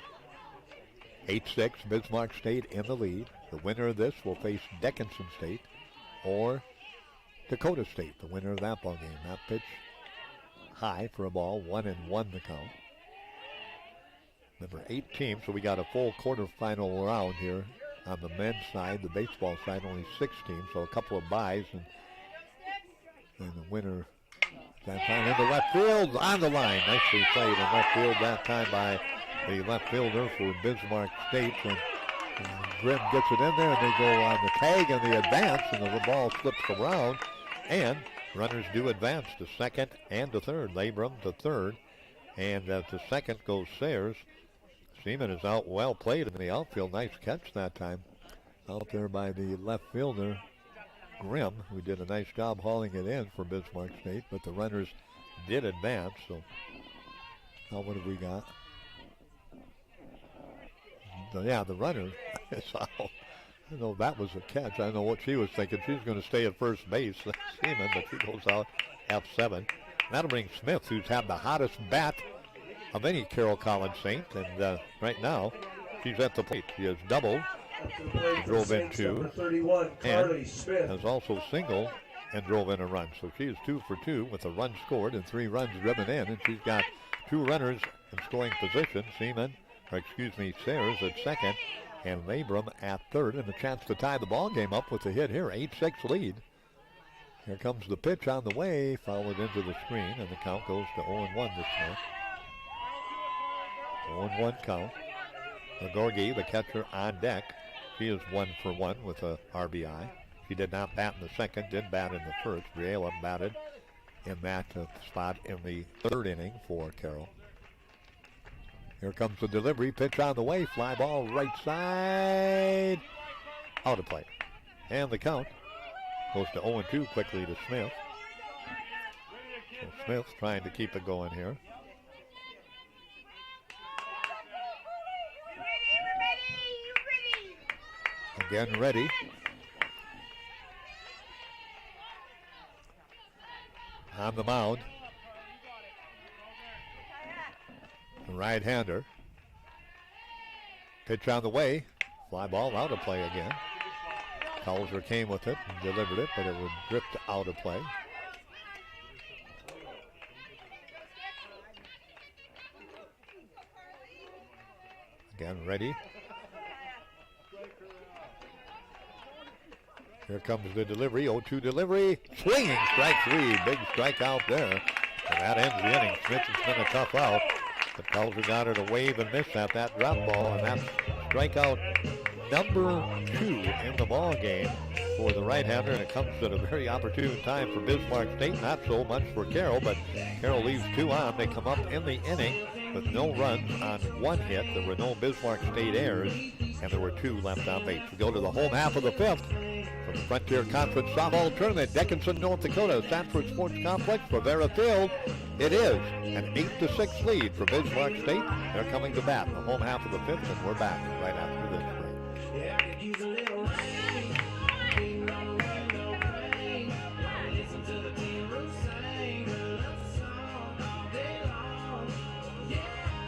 8-6, Bismarck State in the lead. The winner of this will face Dickinson State or Dakota State, the winner of that ball game. That pitch high for a ball, 1-1 the count. Number 8 teams, so we got a full quarterfinal round here on the men's side. The baseball side, only 6 teams, so a couple of byes, and the winner that time into left field, on the line. Nicely played in left field that time by the left fielder for Bismarck State. And Grimm gets it in there, and they go on the tag and the advance, and the ball slips around. And runners do advance to second and to third. Labrum to third. And to second goes Sayers. Seaman is out, well played in the outfield. Nice catch that time. Out there by the left fielder, Grimm, who did a nice job hauling it in for Bismarck State. But the runners did advance. So now what have we got? the runner is out. I know that was a catch. I know what she was thinking. She's going to stay at first base, Seaman, but she goes out F7. That'll bring Smith, who's had the hottest bat of any Carroll College Saint, and right now she's at the plate. She has doubled, drove in 2, 31, and Smith. has also singled and drove in a run. So she is 2 for 2 with a run scored and 3 runs driven in, and she's got 2 runners in scoring position. Sayers at second, and Labrum at third, and a chance to tie the ball game up with a hit here. 8-6 lead. Here comes the pitch on the way, fouled into the screen, and the count goes to 0-1 to Smith. 0-1 count. Nagorgi, the catcher, on deck. She is 1 for 1 with a RBI. She did not bat in the second, did bat in the first. Briella batted in that spot in the third inning for Carroll. Here comes the delivery, pitch on the way, fly ball right side, out of play. And the count goes to 0-2 quickly to Smith. So Smith trying to keep it going here. Again ready. On the mound. The right-hander. Pitch on the way. Fly ball out of play again. Hauser came with it and delivered it, but it would drift out of play. Again ready. Here comes the delivery, 0-2 delivery, swinging, strike 3, big strikeout there. And that ends the inning. Smith has been a tough out, but Hauser got her to wave and miss at that drop ball, and that's strikeout number 2 in the ball game for the right-hander, and it comes at a very opportune time for Bismarck State. Not so much for Carroll, but Carroll leaves 2 on. They come up in the inning with no runs on 1 hit. There were no Bismarck State errors, and there were 2 left on base. We go to the home half of the 5th. From the Frontier Conference Softball Tournament, Dickinson, North Dakota, Sanford Sports Complex, Bravera Field. It is an 8-6 lead for Bismarck State. They're coming to bat in the home half of the 5th, and we're back right after this break. Yeah, I could use a little rain. Beating on the window pane. Listen to the tin roof sing a love song all day long. Yeah,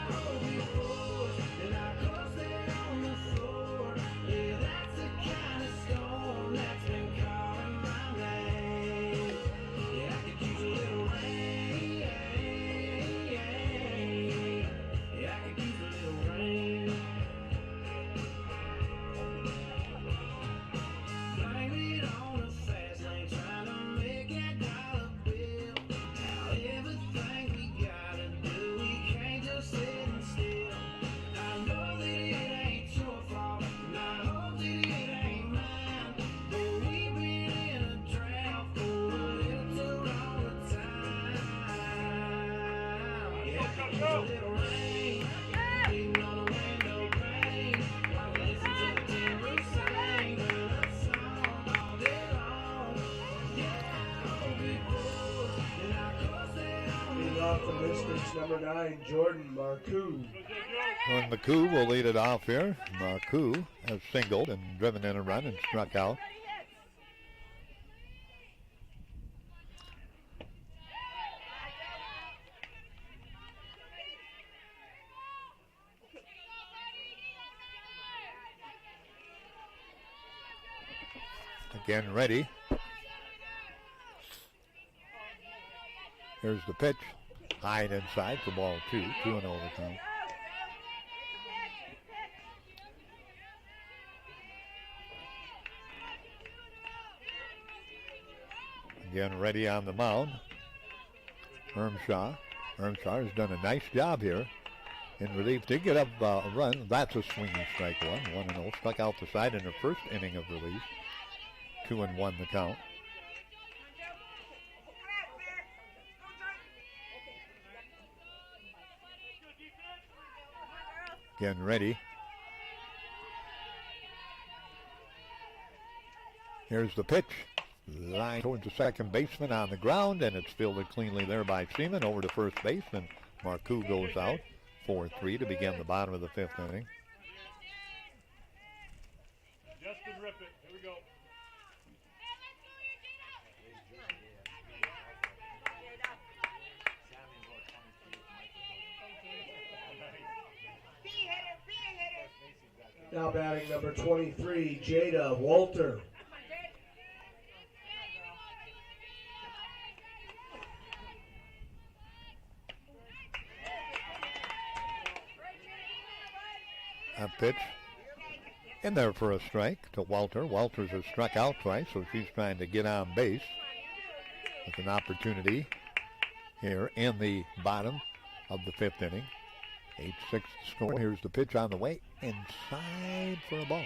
I hope you push and I close it on the floor. Yeah, that's the kind of storm that's been calling my name. Yeah, I could use a little rain. Yeah, I could use a little rain. Blame it on the fast lane, trying to make that dollar bill. Now everything we gotta do, we can't just sit and still. I know that it ain't your fault, and I hope that it ain't mine. But we've been in a drought for a little too long a time. Yeah, I could use a little rain, beating on the window pane. While we listen to the tin roof sing a love song all day long. Yeah, I'll be bored, and I close it on the Leading off the Mystics, number 9, Jordan Marcoux. And McCoo will lead it off here. Marcoux has singled and driven in a run and struck out. Again ready. Here's the pitch. High and inside for ball 2. 2-0 the count. Again ready on the mound. Ermshaw. Ermshaw has done a nice job here in relief. Did get up a run. That's a swinging strike 1-0. Struck out the side in the first inning of relief. 2-1 the count. Again ready. Here's the pitch. Line towards the second baseman on the ground, and it's fielded cleanly there by Seaman over to first base, and Marcoux goes out. 4-3 to begin the bottom of the 5th inning. Now batting number 23, Jada Walter. A pitch in there for a strike to Walter. Walters has struck out twice, so she's trying to get on base with an opportunity here in the bottom of the fifth inning. 8-6 score. Here's the pitch on the way. Inside for a ball.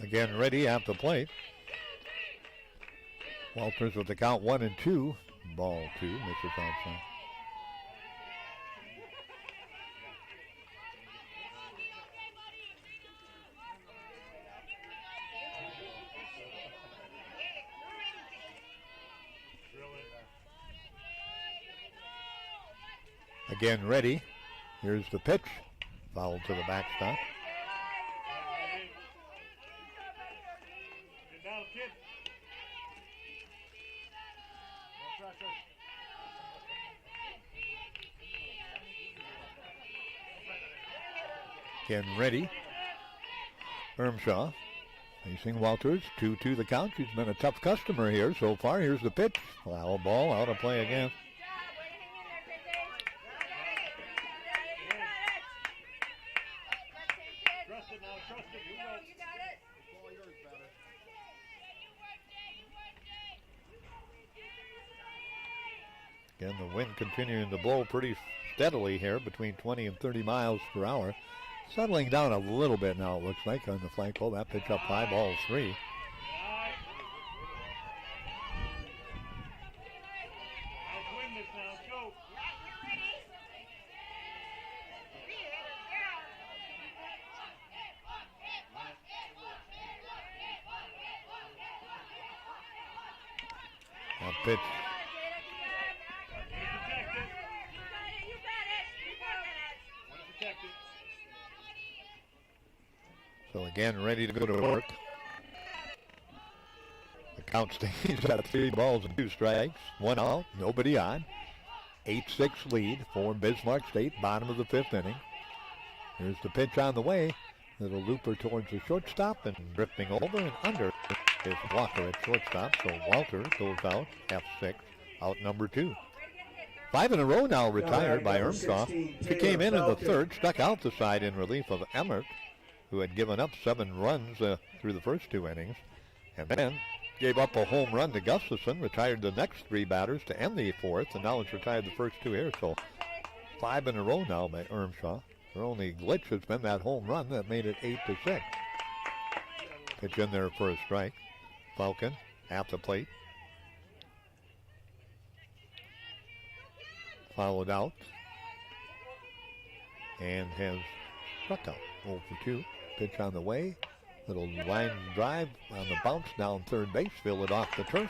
Again, ready at the plate. Walters with the count 1-2. Ball 2, misses outside. Again, ready. Here's the pitch. Foul to the backstop. Again, ready. Ermshaw facing Walters. 2-2 the count. She's been a tough customer here so far. Here's the pitch. Foul ball, out of play again. Again, the wind continuing to blow pretty steadily here between 20 and 30 miles per hour. Settling down a little bit now, it looks like, on the flagpole. That pitch up high, ball 3. That pitch. So again, ready to go to work. The count stays at 3 balls and 2 strikes. 1 out, nobody on. 8-6 lead for Bismarck State, bottom of the 5th inning. Here's the pitch on the way. Little looper towards the shortstop and drifting over and under is Walker at shortstop. So Walter goes out, F6, out number 2. 5 in a row now retired by Ermshaw. She came in the 3rd, struck out the side in relief of Emmert, who had given up 7 runs through the first 2 innings, and then gave up a home run to Gustafson, retired the next 3 batters to end the 4th, and now has retired the first 2 here. So 5 in a row now by Ermshaw. Their only glitch has been that home run that made it 8-6. Pitch in there for a strike. Falcon at the plate. Followed out. And has struck out. 0 for 2. Pitch on the way. Little line drive on the bounce down third base. Fielded off the turf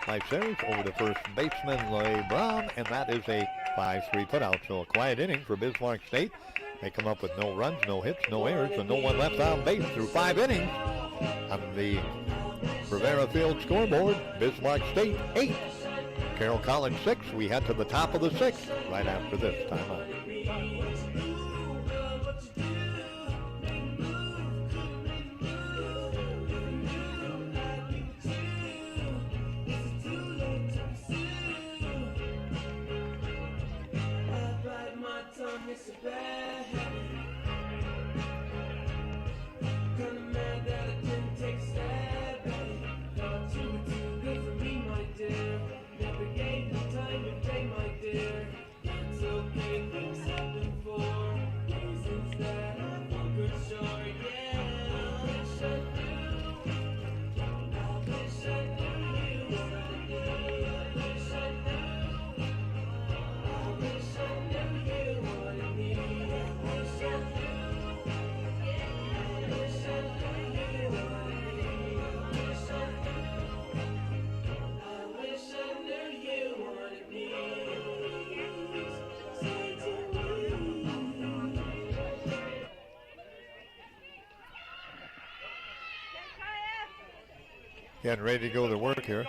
by Sayers over to first baseman Lay Brown. And that is a 5-3 putout. So a quiet inning for Bismarck State. They come up with no runs, no hits, no errors, and no one left on base through 5 innings. On the Bravera Field scoreboard, Bismarck State 8. Carroll College 6. We head to the top of the 6th right after this timeout. It's a bad habit. Kinda mad that I didn't take a stab at it. Thought you were too good for me, my dear. Never gave the time of day, my dear. It's okay, things happen for reasons that I figured sure. Yeah, I wish I knew. I wish I knew you what I need. I wish I knew. I wish I knew you what I need. Getting ready to go to work here.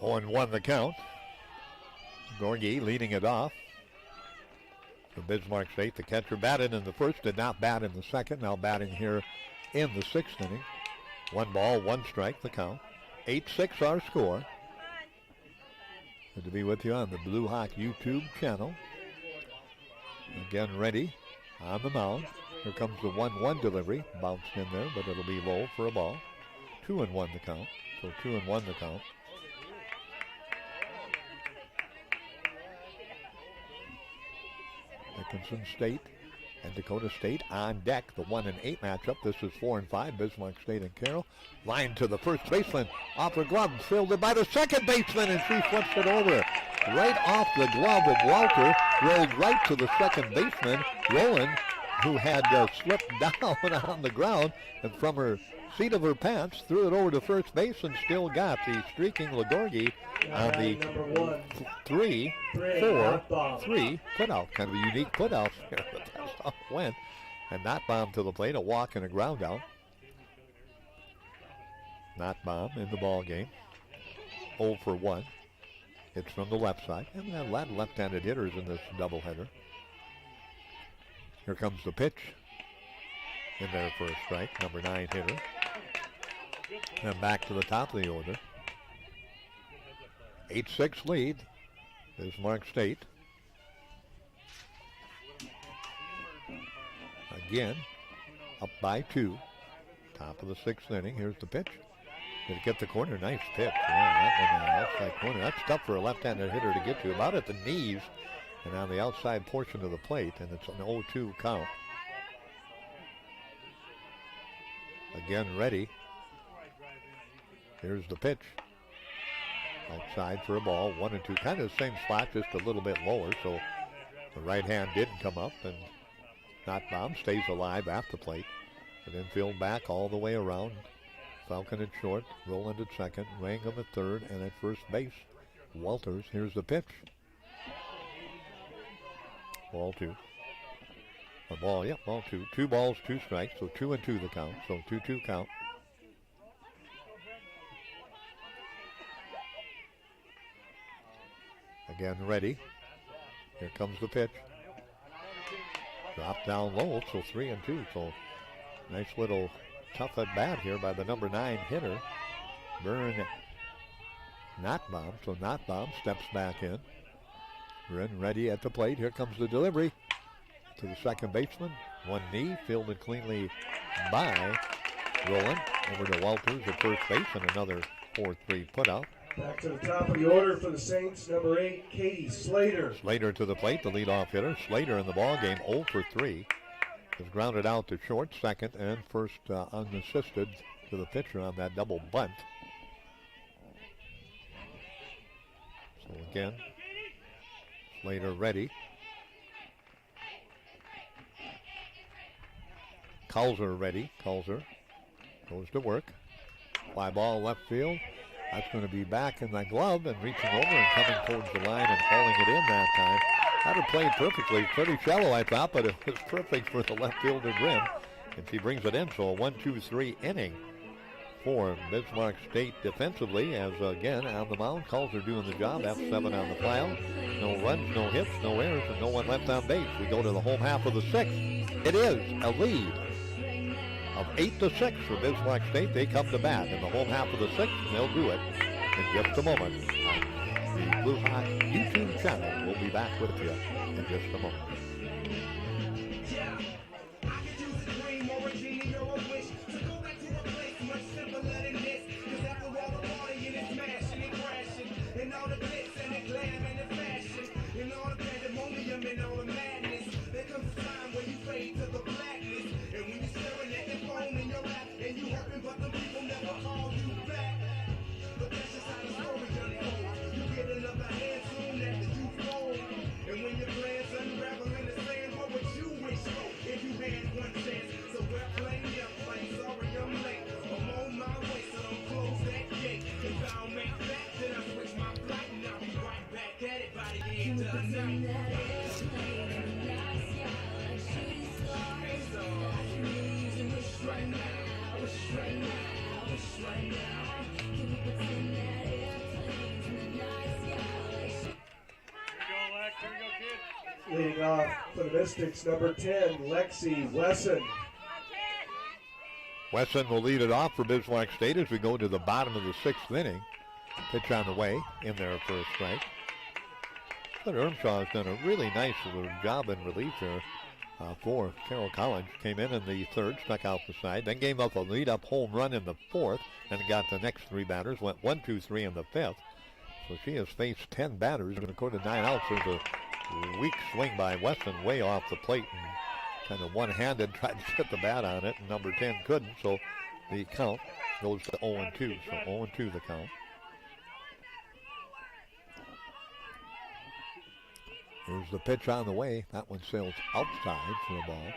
On 1 the count. Gorgie leading it off. For Bismarck State, the catcher batted in the first, did not bat in the second. Now batting here in the 6th inning. 1 ball, 1 strike, the count. 8-6 our score. Good to be with you on the Blue Hawk YouTube channel. Again ready on the mound. Here comes the 1-1 delivery. Bounced in there, but it'll be low for a ball. 2-1 the count. So 2-1 the count. Dickinson State and Dakota State on deck. The 1 and 8 matchup. This is 4 and 5. Bismarck State and Carroll. Line to the first baseman. Off her glove. Fielded by the second baseman, and she flips it over. Right off the glove of Walter. Rolled right to the second baseman. Roland, who had slipped down on the ground, and from her seat of her pants threw it over to first base and still got the streaking Lagorgi on the 3-4-3 putout. Kind of a unique putout there, but that's how it went. And not bomb to the plate, a walk and a ground out. Not bomb in the ball game. 0 for 1. It's from the left side. And we have a lot of left-handed hitters in this doubleheader. Here comes the pitch. In there for a strike, number 9 hitter. And back to the top of the order. 8-6 lead. Bismarck State. Again, up by 2. Top of the 6th inning. Here's the pitch. Did it get the corner? Nice pitch. Yeah, that one outside corner. That's tough for a left-handed hitter to get to. About at the knees and on the outside portion of the plate. And it's an 0-2 count. Again ready. Here's the pitch. Outside for a ball. 1 and 2. Kind of the same spot, just a little bit lower. So the right hand didn't come up. And not bomb. Stays alive at the plate. And infield back all the way around. Falcon at short. Roland at second. Wrangham at third. And at first base, Walters. Here's the pitch. Ball 2. A ball, yep, ball 2. 2 balls, 2 strikes, so 2 and 2 the count. So 2-2 count. Again ready. Here comes the pitch. Dropped down low, so 3 and 2. So nice little tough at bat here by the number 9 hitter. Byrne Notbaum. So Notbaum steps back in. Byrne ready at the plate. Here comes the delivery to the second baseman. 1 knee, fielded cleanly by Roland. Over to Walters at first base, and another 4-3 putout. Back to the top of the order for the Saints, number 8, Katie Slater. Slater to the plate, the leadoff hitter. Slater in the ball game, 0 for 3. Is grounded out to short, second, and first unassisted to the pitcher on that double bunt. So again, Slater ready. Kulzer ready. Kulzer goes to work. Fly ball left field. That's going to be back in the glove and reaching over and coming towards the line and hauling it in that time. Had her played perfectly. Pretty shallow, I thought, but it was perfect for the left fielder Grimm. And she brings it in, so a 1-2-3 inning for Bismarck State defensively, as again on the mound. Kulzer doing the job. F7 on the pile. No runs, no hits, no errors, and no one left on base. We go to the home half of the 6th. It is a lead of 8-6 for Bismarck State. They come to bat in the home half of the 6th, and they'll do it in just a moment. The Blue Hawk YouTube channel will be back with you in just a moment. And when your plans unravel in the Leading off for the Mystics, number 10, Lexi Wesson. Wesson will lead it off for Bismarck State as we go to the bottom of the 6th inning. Pitch on the way, in there for a strike. But Ermshaw's done a really nice little job in relief here for Carroll College. Came in the 3rd, struck out the side, then gave up a lead-up home run in the 4th, and got the next 3 batters, went 1, 2, 3 in the 5th. So she has faced 10 batters, and according to 9 outs, there's a weak swing by Weston way off the plate, and kind of one-handed tried to get the bat on it, and number 10 couldn't, so the count goes to 0-2. So 0-2 the count. Here's the pitch on the way. That one sails outside for the ball.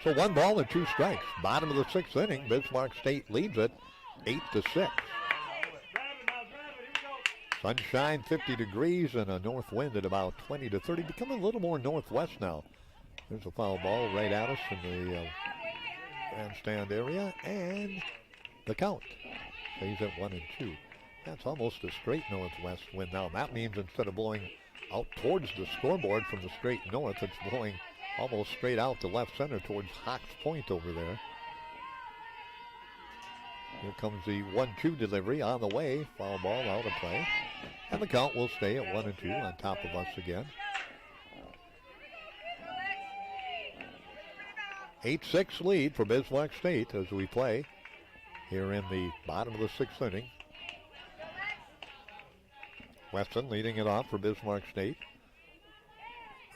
So 1 ball and 2 strikes. Bottom of the 6th inning, Bismarck State leads it 8-6. Sunshine, 50 degrees, and a north wind at about 20 to 30. Becoming a little more northwest now. There's a foul ball right at us in the bandstand area, and the count stays at 1-2. That's almost a straight northwest wind now. That means instead of blowing out towards the scoreboard from the straight north, it's blowing almost straight out to left center towards Hawks Point over there. Here comes the 1-2 delivery on the way. Foul ball out of play. And the count will stay at 1-2 on top of us again. 8-6 lead for Bismarck State as we play here in the bottom of the 6th inning. Weston leading it off for Bismarck State.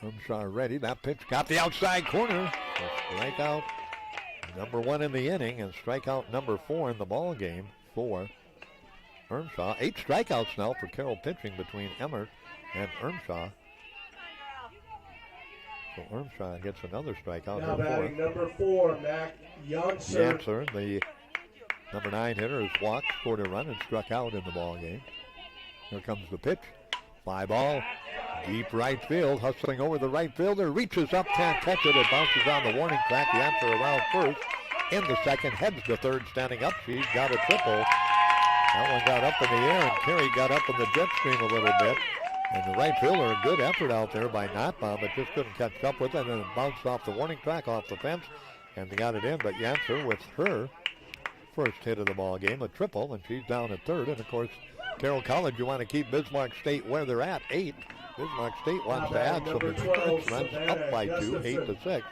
Ermshaw ready. That pitch got the outside corner. Strikeout number 1 in the inning and strikeout number 4 in the ball game for Ermshaw. 8 strikeouts now for Carroll pitching between Emmert and Ermshaw. So Ermshaw gets another strikeout. Now batting number 4, Mac Janser. Janser, the number 9 hitter, has walked, scored a run, and struck out in the ball game. Here comes the pitch. Fly ball. Deep right field. Hustling over the right fielder. Reaches up, can't catch it. It bounces on the warning track. The answer around first. In the second, heads to third, standing up. She's got a triple. That one got up in the air, and Carey got up in the jet stream a little bit. And the right fielder, a good effort out there by Notbaum, but just couldn't catch up with it. And then it bounced off the warning track, off the fence, and they got it in. But Janser with her first hit of the ball game, a triple, and she's down at third. And of course, Carroll College, you want to keep Bismarck State where they're at, 8. Bismarck State wants to add some runs, up by 2, 8-6.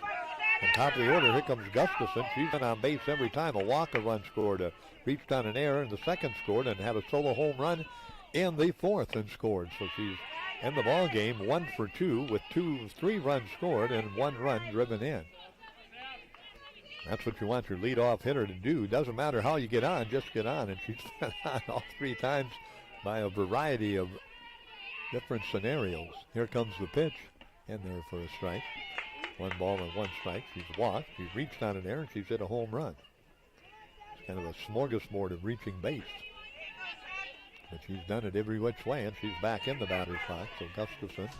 On top of the order, here comes Gustafson. She's been on base every time a Walker run scored. Reached on an error in the second, scored, and had a solo home run in the 4th and scored. So she's in the ball game 1 for 2 with 3 runs scored and 1 run driven in. That's what you want your leadoff hitter to do. Doesn't matter how you get on, just get on. And she's been on all 3 times by a variety of different scenarios. Here comes the pitch, in there for a strike. 1 ball and 1 strike. She's walked. She's reached on an error, and she's hit a home run. It's kind of a smorgasbord of reaching base. But she's done it every which way, and she's back in the batter's box. So Gustafson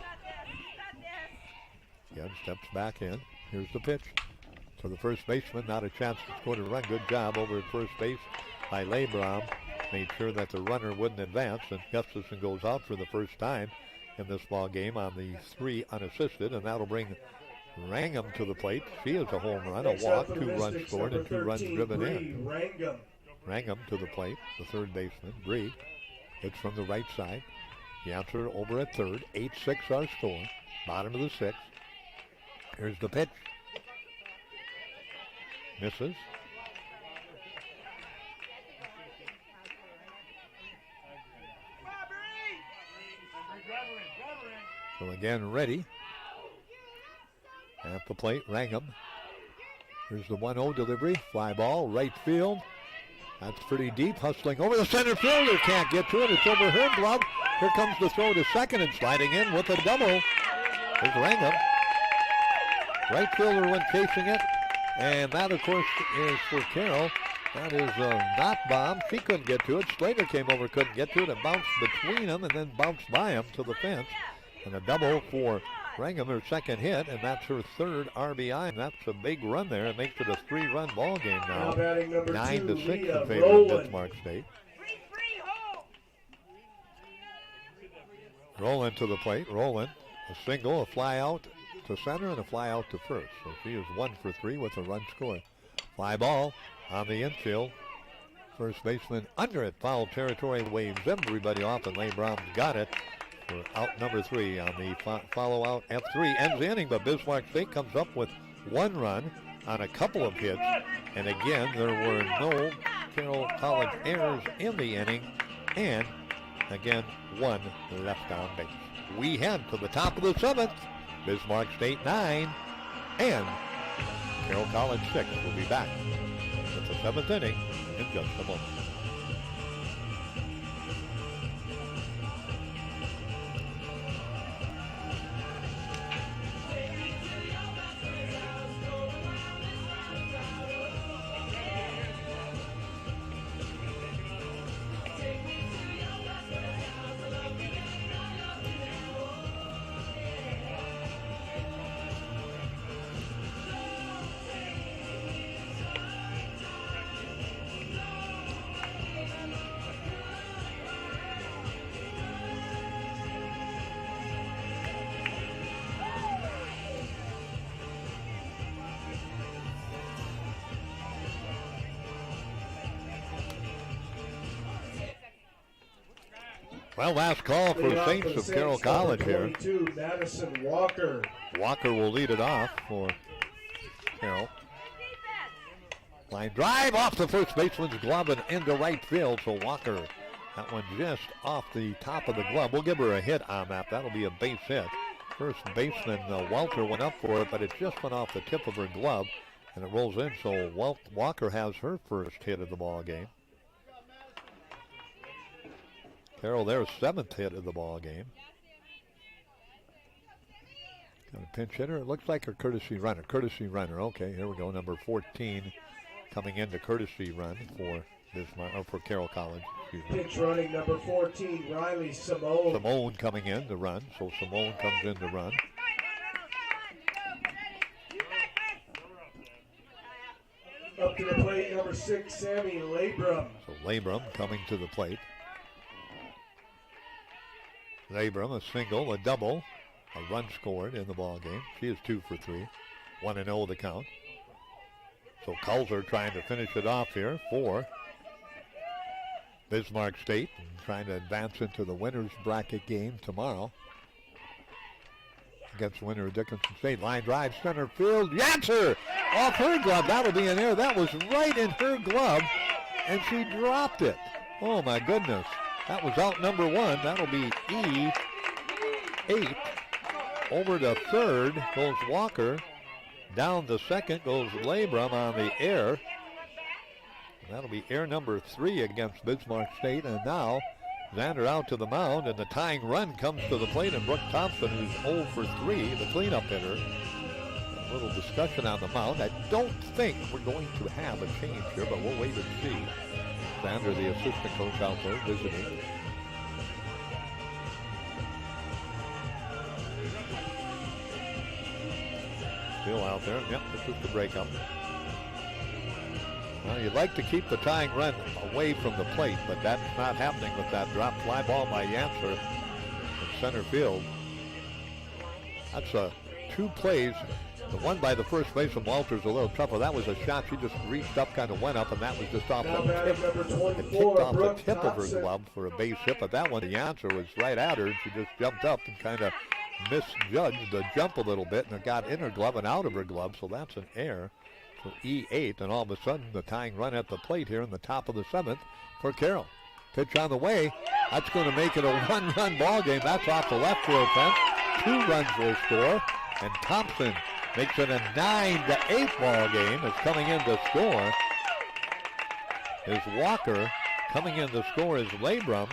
again steps back in. Here's the pitch. To the first baseman, not a chance to score a run. Good job over at first base by Lebron. Made sure that the runner wouldn't advance, and Gustafson goes out for the first time in this ball game on the 3 unassisted, and that'll bring Rangham to the plate. She has a home run, a walk, 2 runs scored, and 2 runs driven in. Rangham to the plate, the third baseman, Bree. Hits from the right side. The answer over at third. 8-6 our score. Bottom of the 6th. Here's the pitch. Misses. So again, ready. At the plate, Rangham. Here's the 1-0 delivery. Fly ball, right field. That's pretty deep, hustling over the center fielder. Can't get to it. It's over her glove. Here comes the throw to second and sliding in with a double. Here's Rangham. Right fielder went chasing it. And that, of course, is for Carroll. That is not bomb. She couldn't get to it. Slater came over, couldn't get to it. It bounced between them and then bounced by him to the fence. And a double for Rangham, her second hit, and that's her 3rd RBI. And that's a big run there. It makes it a 3-run ball game now. 9-6 in favor of Bismarck State. Rowland to the plate. Rowland a single, a fly out to center, and a fly out to first. So she is 1 for 3 with a run scored. Fly ball on the infield. First baseman under it. Foul territory, waves everybody off, and Leigh Brown's got it for out number 3 on the follow out. F3 ends the inning, but Bismarck State comes up with 1 run on a couple of hits. And again, there were no Carroll College errors in the inning, and again, 1 left on base. We head to the top of the 7th. Bismarck State 9 and Carroll College 6. We'll be back with the 7th inning in just a moment. Well, last call for the Saints of Carroll College here. 22, Madison Walker. Walker will lead it off for Carroll. Line drive off the first baseman's glove and into right field. So Walker, that one just off the top of the glove. We'll give her a hit on that. That'll be a base hit. First baseman Walter went up for it, but it just went off the tip of her glove, and it rolls in. So Walker has her first hit of the ball game. Carroll, their 7th hit of the ball game. Got a pinch hitter. It looks like a courtesy runner. Courtesy runner. Okay, here we go. Number 14 coming into courtesy run for Bismarck, or for Carroll College. Pitch running number 14, Riley Simone. Simone coming in to run. So Simone comes in to run. Up to the plate, number 6, Sammy Labrum. So Labrum coming to the plate. Labrum, a single, a double, a run scored in the ball game. She is 2 for 3, 1-0 the count. So Kulzer trying to finish it off here for Bismarck State, and trying to advance into the winner's bracket game tomorrow against the winner of Dickinson State. Line drive, center field, Yancer off her glove. That'll be an error. That was right in her glove, and she dropped it. Oh my goodness. That was out number 1. That'll be E8. Over to third goes Walker. Down to second goes Labrum on the air. That'll be air number 3 against Bismarck State. And now Xander out to the mound, and the tying run comes to the plate, and Brooke Thompson, who's 0 for 3, the cleanup hitter. A little discussion on the mound. I don't think we're going to have a change here, but we'll wait and see. Xander, the assistant coach, out there visiting. Still out there. Yep, this is the breakup. Well, you'd like to keep the tying run away from the plate, but that's not happening with that drop fly ball by Yancer in center field. That's 2 plays. The one by the first baseman, Walter's a little tougher. That was a shot. She just reached up, kind of went up, and that was just off the tip. It tipped off the tip of her glove for a base hit, but that one, the answer was right at her, and she just jumped up and kind of misjudged the jump a little bit, and it got in her glove and out of her glove, so that's an error. So E8, and all of a sudden, the tying run at the plate here in the top of the 7th for Carroll. Pitch on the way. That's going to make it a 1-run ball game. That's off the left field fence. 2 runs will score, and Thompson makes it a 9-8 ball game. Is coming in to score is Walker. Coming in to score is Labrum.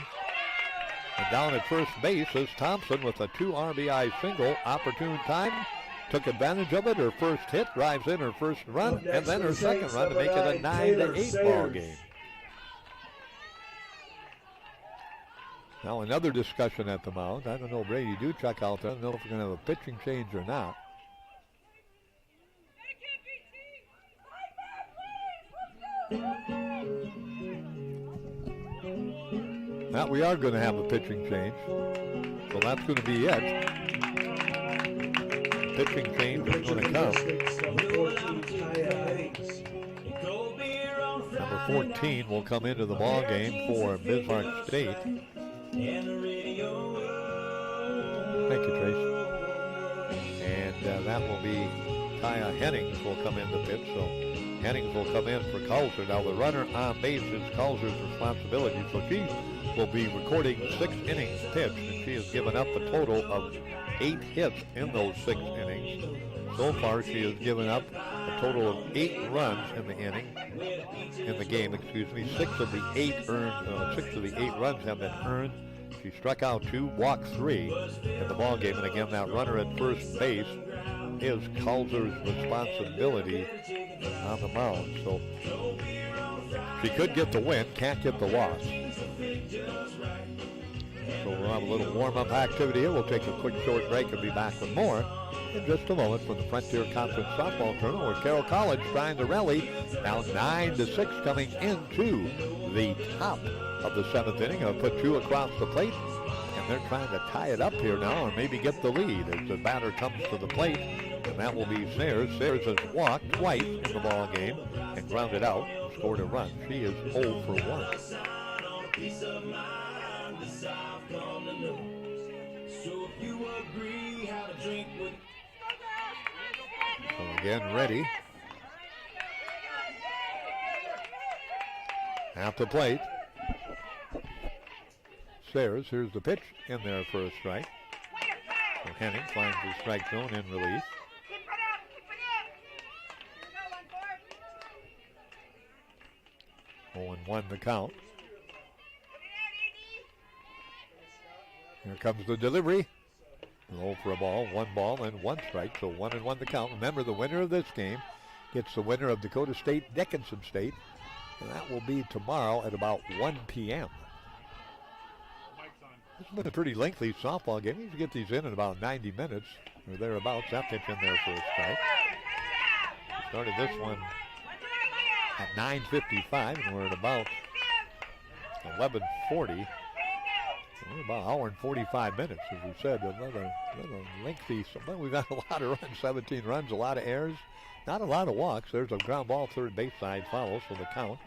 And down at first base is Thompson with a 2 RBI single. Opportune time. Took advantage of it. Her first hit drives in her first run, and then her second run to make it a 9-8 ball game. Now another discussion at the mound. I don't know, Brady Duchek out there. I don't know if we're going to have a pitching change or not. Now we are going to have a pitching change. So that's going to be it. pitching change is going to come. Number 14 will come into the ball game for Bismarck State. Thank you, Trace. And that will be Kaya Hennings will come in to pitch. So Hennings will come in for Culzer. Now the runner on base is Culzer's responsibility. So she will be recording 6 innings pitched, and she has given up a total of 8 hits in those 6 innings. So far, she has given up a total of 8 runs in the game. 6 of the 8 runs have been earned. She struck out 2, walked 3 in the ball game, and again, that runner at first base is Culzer's responsibility on the mound. So she could get the win, can't get the loss. So we'll have a little warm-up activity here. We'll take a quick short break and be back with more in just a moment from the Frontier Conference softball tournament, where Carroll College trying to rally, now 9-6 coming into the top of the 7th inning. I'll put 2 across the plate, and they're trying to tie it up here now or maybe get the lead as the batter comes to the plate, and that will be Sayers. Sayers has walked twice in the ball game and grounded out and scored a run. She is 0 for 1. So again, ready at the plate. Sayers, here's the pitch in there for a strike. So Henning finds the strike zone in relief. Oh, and 1 the count. Here comes the delivery. 0 for a ball, 1 ball, and 1 strike, so 1-1 the count. Remember, the winner of this game gets the winner of Dakota State, Dickinson State, and that will be tomorrow at about 1 p.m. This has been a pretty lengthy softball game. You can get these in about 90 minutes or thereabouts. That pitch in there for a strike. We started this one at 9:55, and we're at about 11:40. We're about an hour and 45 minutes, as we said. Another lengthy. We've got a lot of runs, 17 runs, a lot of errors, not a lot of walks. There's a ground ball, third base side follow, so the count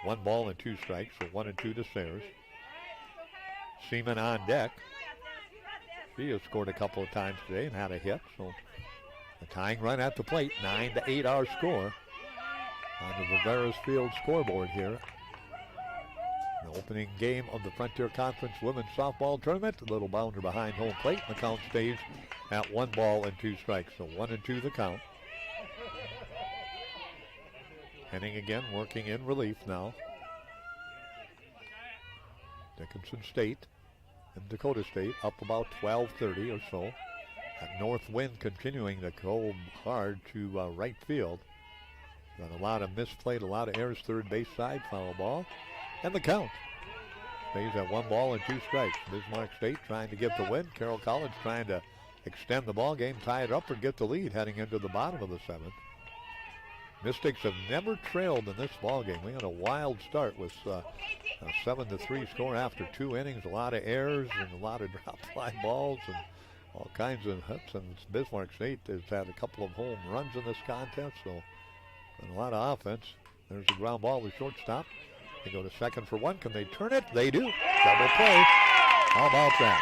1 ball and 2 strikes, so 1-2 to Sayers. Seaman on deck. She has scored a couple of times today and had a hit, so a tying run at the plate. 9-8 our score on the Bravera's Field scoreboard here. The opening game of the Frontier Conference Women's Softball Tournament. A little bounder behind home plate. The count stays at 1 ball and 2 strikes. So 1-2 the count. Henning again working in relief now. Dickinson State and Dakota State up about 12:30 or so. That north wind continuing to go hard to right field. Got a lot of misplayed, a lot of errors. Third base side foul ball. And the count stays at 1 ball and 2 strikes. Bismarck State trying to get the win. Carroll College trying to extend the ball game, tie it up, or get the lead heading into the bottom of the 7th. Mystics have never trailed in this ball game. We had a wild start with a 7-3 score after 2 innings. A lot of errors and a lot of drop fly balls and all kinds of hits. And Bismarck State has had a couple of home runs in this contest, so and a lot of offense. There's a ground ball to shortstop. They go to second for 1. Can they turn it? They do. Double play. How about that?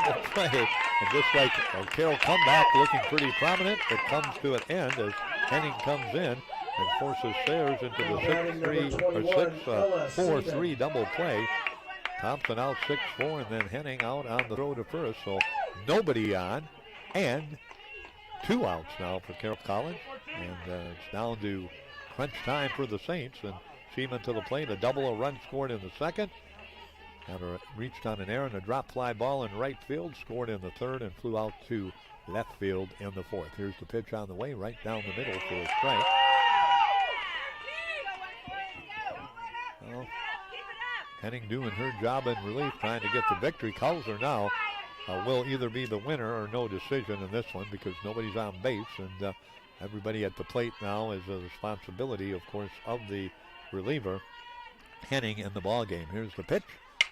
Double play. And just like a Carroll comeback looking pretty prominent, it comes to an end as Henning comes in and forces Sayers into the 6-4-3 double play. Thompson out 6-4, and then Henning out on the throw to first. So nobody on, and 2 outs now for Carroll College. And it's down to crunch time for the Saints. And Seaman to the plate, a double, a run scored in the second. Had reached on an error and a drop fly ball in right field, scored in the third and flew out to left field in the 4th. Here's the pitch on the way, right down the middle for a strike. Well, Henning doing her job in relief, trying to get the victory. Culzer now will either be the winner or no decision in this one because nobody's on base, and everybody at the plate now is a responsibility, of course, of the reliever Henning in the ball game. Here's the pitch,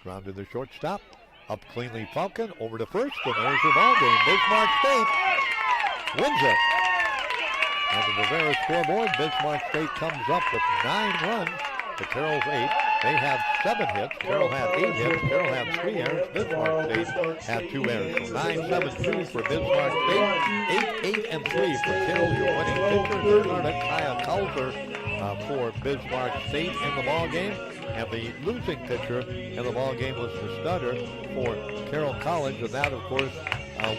ground to the shortstop, up cleanly Falcon, over to first, and there's the ball game. Bismarck State wins it. On the Bravera scoreboard, Bismarck State comes up with 9 runs to Carroll's 8. They have 7 hits. Carroll had 8 hits. Carroll had 3 errors. Bismarck State had 2 errors. So 9-7-2 for Bismarck State. 8-8-3 for Carroll, your winning pitcher. Started Kaya Kalzer for Bismarck State in the ball game. And the losing pitcher in the ball game was the starter for Carroll College. And that, of course,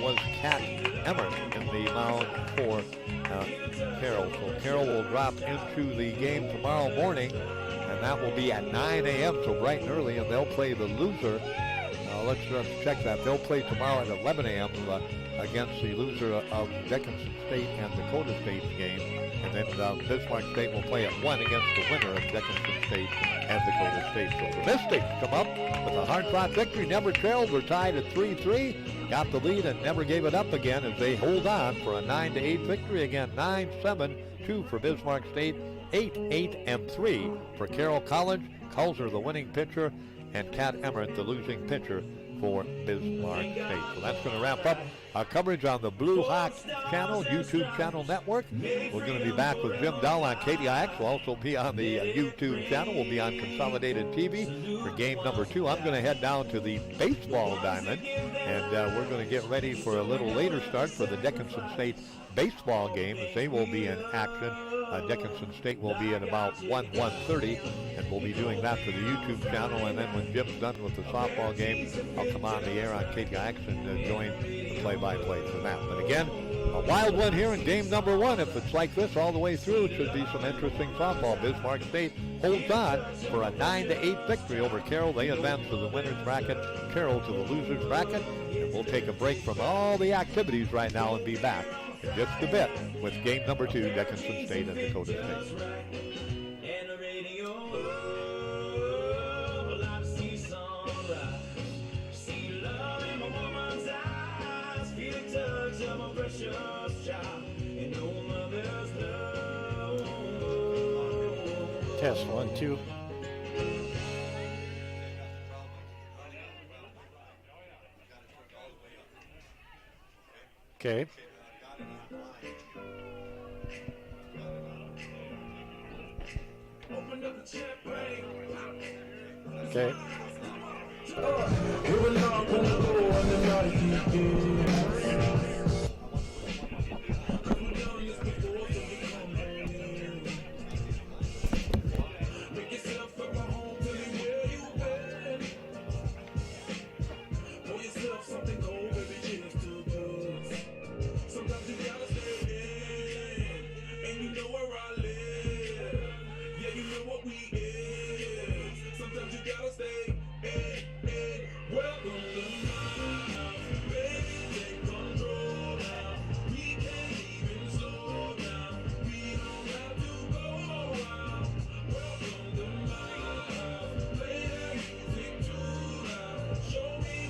was Kat Emmert in the mound for Carroll. So Carroll will drop into the game tomorrow morning, and that will be at 9 a.m., so bright and early, and they'll play the loser. Let's check that. They'll play tomorrow at 11 a.m. Against the loser of Dickinson State and Dakota State's game. And then Bismarck State will play at 1 against the winner of Dickinson State and Dakota State. So the Mystics come up with a hard-fought victory. Never trailed. We're tied at 3-3. Got the lead and never gave it up again as they hold on for a 9-8 victory. Again, 9-7-2 for Bismarck State. 8-8-3 for Carroll College. Kalzer, the winning pitcher, and Kat Emmert, the losing pitcher for Bismarck State. So that's going to wrap up our coverage on the Blue Hawk channel, YouTube channel network. We're going to be back with Jim Dell on KDIX. We'll also be on the YouTube channel. We'll be on Consolidated TV for game number 2. I'm going to head down to the baseball diamond, and we're going to get ready for a little later start for the Dickinson State baseball game, as they will be in action. Dickinson State will be at about 1:30, and we'll be doing that for the YouTube channel. And then when Jim's done with the softball game, I'll come on the air on KDIX and join the play-by-play for that. But again, a wild one here in game number 1. If it's like this all the way through, it should be some interesting softball. Bismarck State holds on for a 9-8 victory over Carroll. They advance to the winner's bracket, Carroll to the loser's bracket. And we'll take a break from all the activities right now and be back in just a bit with game number 2, Dickinson State and Dakota State. And the radio, I see sunrise. See love in my woman's eyes. Feel the touch of my precious child. And no mother's love. Test 1, 2. Okay. Okay.